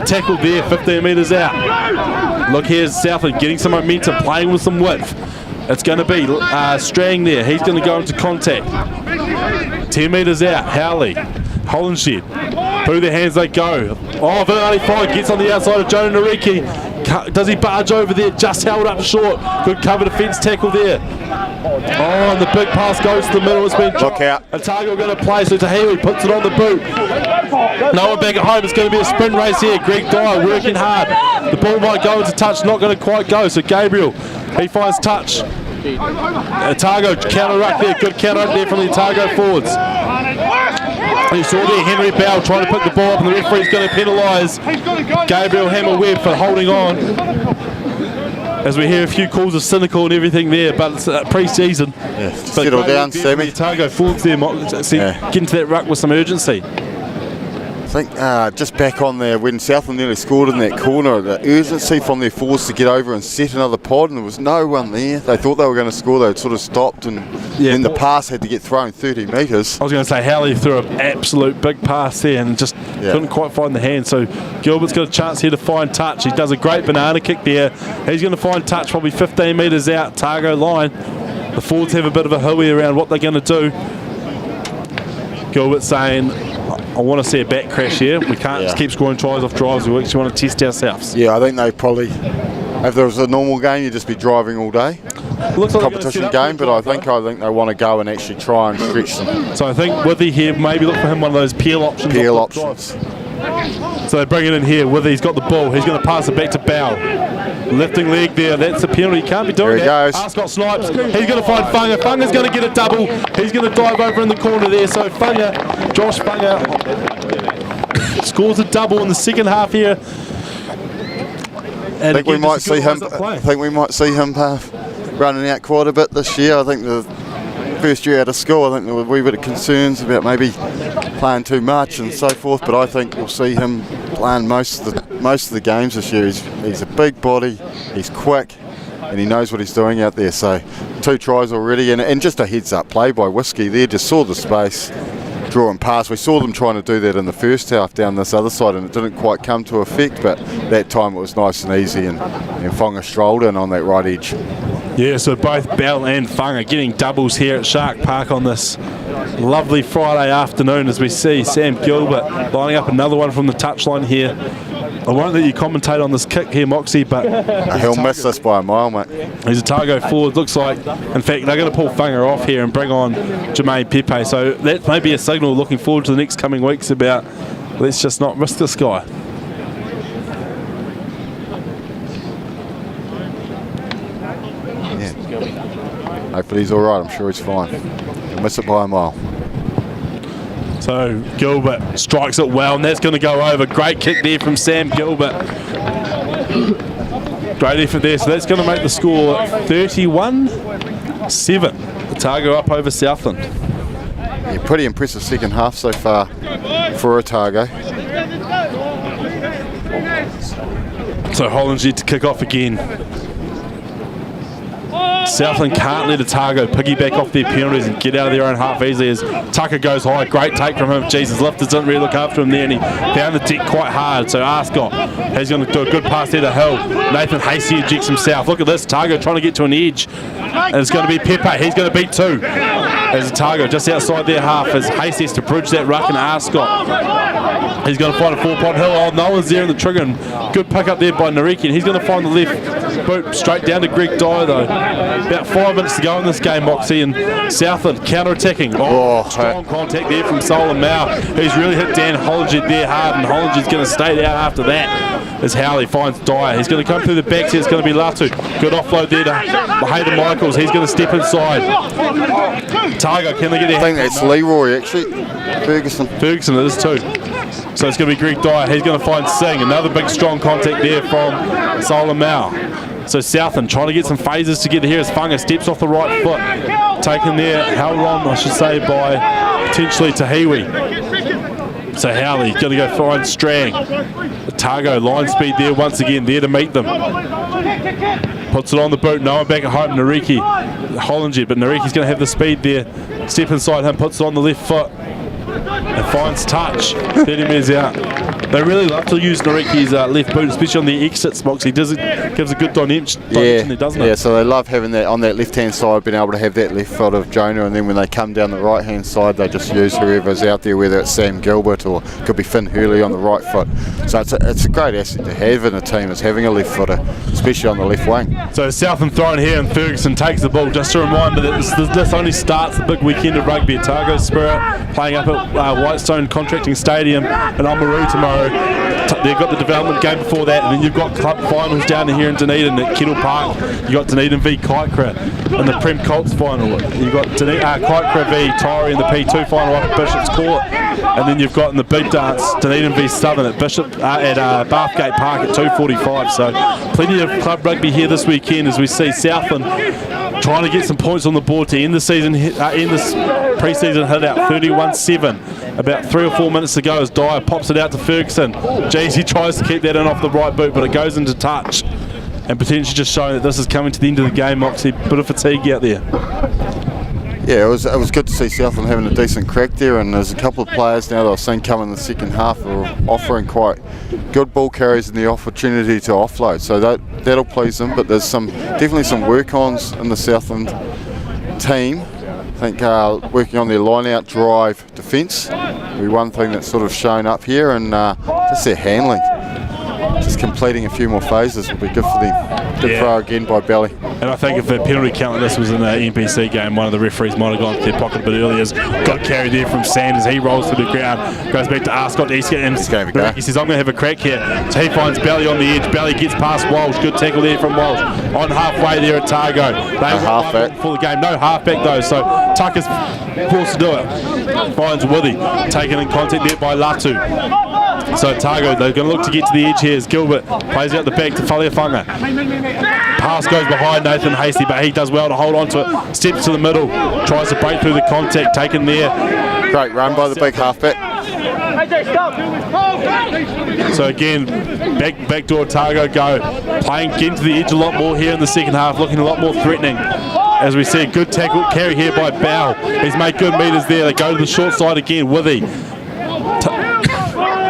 Tackled there, 15 metres out. Look, here's Southland getting some momentum, playing with some width. It's going to be Strang there. He's going to go into contact. 10 metres out. Howley. Hollinger. Through their hands they go. Oh, Vernali Fine gets on the outside of Joe Nariki. Does he barge over there? Just held up short. Good cover defence tackle there. Oh, and the big pass goes to the middle. It's been Look out. Otago going to play, so Tahiwi puts it on the boot. No one back at home. It's going to be a sprint race here. Greg Dyer working hard. The ball might go into touch, not going to quite go. So Gabriel, he finds touch. Otago counter ruck there. Good counter up there from the Otago forwards. You saw there Henry Bell trying to pick the ball up, and the referee's going to penalise Gabriel Hammer-Webb for holding on. As we hear a few calls of cynical and everything there, but it's pre-season. Yeah, settle down, Sammy. Otago forwards there, get into that ruck with some urgency. I think just back on there, when Southland nearly scored in that corner, the urgency from their forwards to get over and set another pod, and there was no one there. They thought they were going to score, they sort of stopped, and then the pass had to get thrown 30 metres. I was going to say, Howley threw an absolute big pass there and just couldn't quite find the hand. So Gilbert's got a chance here to find touch. He does a great banana kick there. He's going to find touch probably 15 metres out, Otago line. The forwards have a bit of a hooey around what they're going to do. Gilbert saying, I want to see a back crash here. We can't just keep scoring tries off drives. We actually want to test ourselves. Yeah, I think they probably, if there was a normal game, you'd just be driving all day. Looks like competition game, but I think they want to go and actually try and stretch them. So I think Withy here, maybe look for him one of those peel options. Peel options. So they bring it in here. Withy's got the ball. He's going to pass it back to Bow. Lifting leg there. That's a penalty. He can't be doing there that. Ascot snipes. He's going to find Funga. Funga's going to get a double. He's going to dive over in the corner there. So Funga, Josh Funga, scores a double in the second half here. And I think we might see him. Running out quite a bit this year. I think the first year out of school, I think there were a wee bit of concerns about maybe playing too much and so forth. But I think we'll see him playing most of the games this year. He's a big body, he's quick, and he knows what he's doing out there. So 2 tries already, and just a heads-up play by Whiskey there. Just saw the space, draw and pass. We saw them trying to do that in the first half down this other side, and it didn't quite come to effect. But that time it was nice and easy, and Fonga strolled in on that right edge. Yeah, so both Bell and Funga getting doubles here at Shark Park on this lovely Friday afternoon, as we see Sam Gilbert lining up another one from the touchline here. I won't let you commentate on this kick here, Moxie, but he'll miss this by a mile, mate. He's a Otago forward, looks like. In fact, they're going to pull Funga off here and bring on Jermaine Pepe. So that may be a signal looking forward to the next coming weeks about let's just not risk this guy. Hopefully he's all right. I'm sure he's fine. He'll miss it by a mile. So Gilbert strikes it well, and that's going to go over. Great kick there from Sam Gilbert. Great effort there. So that's going to make the score 31-7. Otago up over Southland. Yeah, pretty impressive second half so far for Otago. So Hollinger to kick off again. Southland can't let Otago piggyback off their penalties and get out of their own half easily as Tucker goes high. Great take from him. Jesus, lifters didn't really look after him there, and he found the deck quite hard. So Ascot is going to do a good pass there to Hill. Nathan Hasty ejects himself. Look at this. Otago trying to get to an edge. And it's going to be Pepe. He's going to beat 2. As Otago just outside their half as Hasty has to bridge that ruck, and Ascot. He's going to find a 4-pot Hill. Oh, no one's there in the trigger. And good pick up there by Nariki. And he's going to find the left boot straight down to Greg Dyer, though. About 5 minutes to go in this game, Moxie, and Southland counter-attacking. Strong contact there from Solomon Mao. He's really hit Dan Hollinger there hard, and Hollinger's going to stay down after that as Howley finds Dyer. He's going to come through the backs here. It's going to be Latu. Good offload there to Hayden Michaels. He's going to step inside. Otago, can they get there? I think that's Leroy, actually. Ferguson, it is too. So it's going to be Greg Dyer. He's going to find Singh. Another big strong contact there from Solomon Mao. So Southland trying to get some phases together here as Funga steps off the right foot. Taken there, held on, I should say, by potentially Tahiwi. So Howley going to go find Strang. Otago line speed there once again, there to meet them. Puts it on the boot, no one back at home, Nariki. Hollinger, but Nariki's going to have the speed there. Step inside him, puts it on the left foot. and finds touch, 30 metres out. They really love to use Nariki's left boot, especially on the exit spots. He gives a good dimension there, doesn't it? Yeah, so they love having that on that left-hand side, being able to have that left foot of Jonah, and then when they come down the right-hand side, they just use whoever's out there, whether it's Sam Gilbert or could be Finn Hurley on the right foot. So it's a great asset to have in a team, is having a left footer, especially on the left wing. So Southland throwing here, and Ferguson takes the ball. Just a reminder that this only starts the big weekend of rugby. Otago Spirit playing up at Whitestone Contracting Stadium in Oamaru tomorrow. They've got the development game before that, and then you've got club finals down here in Dunedin at Kettle Park. You've got Dunedin v Kaikra in the Prem Colts final. You've got Kaikra v Tyree in the P2 final up at Bishop's Court. And then you've got in the big dance, Dunedin v Southern at Bathgate Park at 2:45. So plenty of club rugby here this weekend as we see Southland trying to get some points on the board to end the season, end this pre-season hit out 31-7. About 3 or 4 minutes to go as Dyer pops it out to Ferguson. Geez, he tries to keep that in off the right boot, but it goes into touch. And potentially just showing that this is coming to the end of the game, Moxie. Bit of fatigue out there. Yeah, it was good to see Southland having a decent crack there, and there's a couple of players now that I've seen come in the second half who are offering quite good ball carries and the opportunity to offload. So that'll please them, but there's definitely some work-ons in the Southland team. I think working on their line-out drive defence will be one thing that's sort of shown up here, and just their handling. Just completing a few more phases will be good for them. Good throw again by Belly. And I think if the penalty count like this was in an NPC game, one of the referees might have gone to their pocket a bit earlier. Got carried there from Sanders. He rolls to the ground, goes back to Arscott Eastgate, and he says, I'm going to have a crack here. So he finds Belly on the edge. Belly gets past Walsh. Good tackle there from Walsh. On halfway there at Otago. They halfback for the game. No halfback though, so Tucker's forced to do it. Finds Withy. Taken in contact there by Latu. So Otago, they're going to look to get to the edge here as Gilbert plays out the back to Faliafunga. Pass goes behind Nathan Hasty, but he does well to hold on to it. Steps to the middle, tries to break through the contact, taken there. Great run by the big halfback. So again, back to Otago go. Playing, getting to the edge a lot more here in the second half, looking a lot more threatening. As we see a good tackle carry here by Bell. He's made good metres there. They go to the short side again, Withy.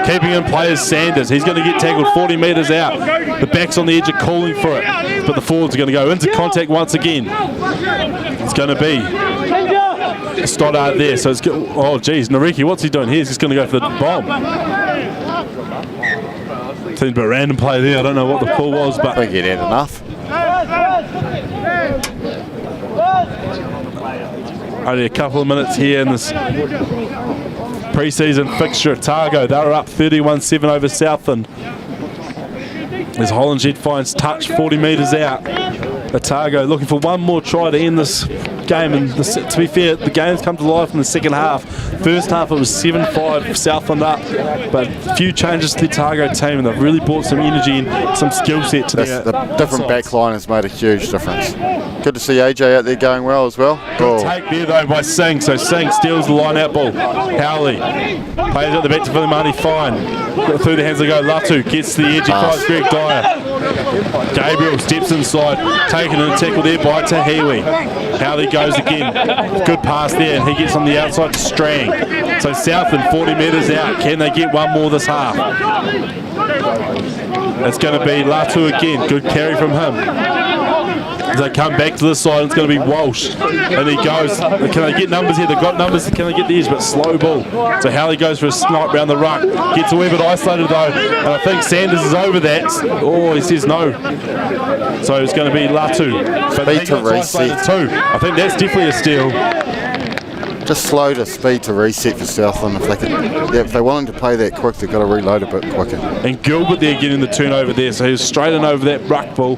Keeping in play is Sanders. He's going to get tackled 40 metres out. The backs on the edge are calling for it, but the forwards are going to go into contact once again. It's going to be Stoddart there. So it's oh geez, Nariki, what's he doing here? He's just going to go for the bomb. Seems a bit random play there. I don't know what the call was, but I think he'd had enough. Only a couple of minutes here in this pre-season fixture. Otago, they were up 31-7 over Southland. As Hollinshed finds touch 40 metres out. Otago looking for one more try to end this game, and to be fair, the game's come to life in the second half. First half it was 7-5 Southland up, but a few changes to the Otago team, and they've really brought some energy and some skill set to the different back line has made a huge difference. Good to see AJ out there going well as well. Good take there though by Singh, so Singh steals the line out ball. Howley plays out the back to Vilimani, fine. Through the hands they go, Latu gets to the edge, he finds Greg Dyer. Gabriel steps inside, taken in a tackle there by Tahiwi. Howley goes again, good pass there, and he gets on the outside to Strang. So Southland 40 metres out, can they get one more this half? It's going to be Latu again, good carry from him. As they come back to this side, it's going to be Walsh, and he goes, can they get numbers here? They've got numbers, can they get the edge, but slow ball. So Howley goes for a snipe round the ruck, gets a wee bit isolated though, and I think Sanders is over that. Oh, he says no. So it's going to be Latu. Speed to reset too. I think that's definitely a steal. Just slow to speed to reset for Southland. If they're willing to play that quick, they've got to reload a bit quicker. And Gilbert there getting the turnover there, so he's straight in over that ruck ball.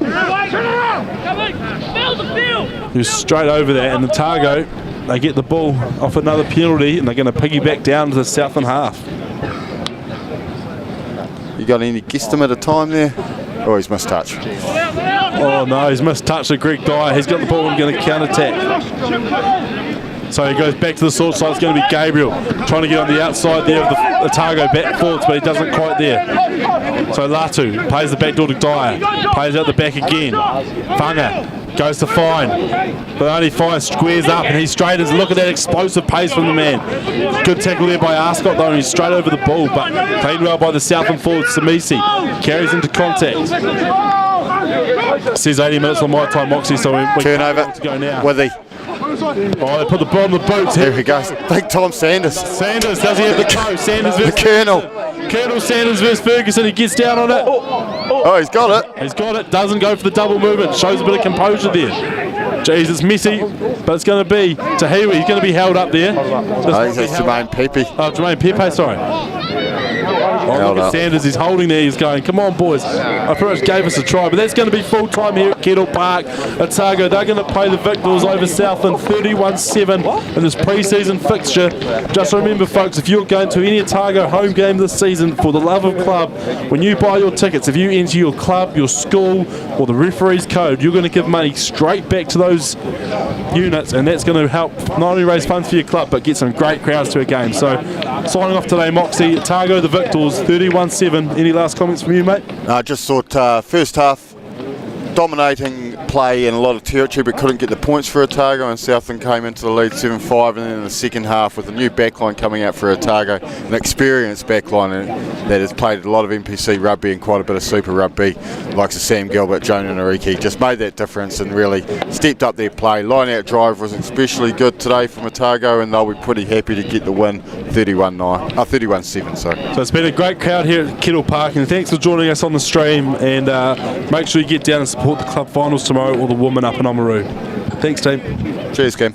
Who's straight over there, and Otago, they get the ball off another penalty, and they're going to piggyback down to the Southland half. You got any guesstimate of time there? Oh, he's missed touch. Oh no, he's missed touch of Greg Dyer. He's got the ball and going to counter-attack. So he goes back to the short side. It's going to be Gabriel trying to get on the outside there of the Otago back forwards, but he doesn't quite there. So Latu plays the back door to Dyer, plays out the back again. Funga Goes to Fine, but only Fine squares up and he straightens. Look at that explosive pace from the man. Good tackle there by Arscott though, and he's straight over the ball, but played well by the Southland forward, Samisi. Carries into contact. Says 80 minutes on my time, Moxie, so we turnover to go now. Withy. Oh, they put the ball on the boots. Here he goes. Big Tom Sanders. Sanders, does he have the toe? Sanders The versus Colonel. Colonel Sanders versus Ferguson. He gets down on it. Oh, he's got it. He's got it. Doesn't go for the double movement. Shows a bit of composure there. Jeez, it's messy, but it's going to be Tahiwi. He's going to be held up there. I think it's Jermaine Pepe. Oh, Jermaine Pepe, sorry. Oh, look at Sanders, he's holding there, he's going, come on boys. I pretty much gave us a try, but that's going to be full time here at Kettle Park. Otago, they're going to play the Victors over Southland 31-7 in this pre-season fixture. Just remember folks, if you're going to any Otago home game this season, for the love of club, when you buy your tickets, if you enter your club, your school, or the referee's code, you're going to give money straight back to those units, and that's going to help not only raise funds for your club, but get some great crowds to a game. So, signing off today, Moxie, Otago, the Victors, 31-7. Any last comments from you, mate? I just thought first half dominating play in a lot of territory, but couldn't get the points for Otago, and Southland came into the lead 7-5, and then in the second half with a new backline coming out for Otago, an experienced backline that has played a lot of NPC rugby and quite a bit of Super Rugby, likes of Sam Gilbert, Jonah Nariki, just made that difference and really stepped up their play. Line out drive was especially good today from Otago, and they'll be pretty happy to get the win 31-7. So it's been a great crowd here at Kettle Park, and thanks for joining us on the stream, and make sure you get down and support the club finals tomorrow or the woman up in Oamaru. Thanks, team. Cheers, Cam.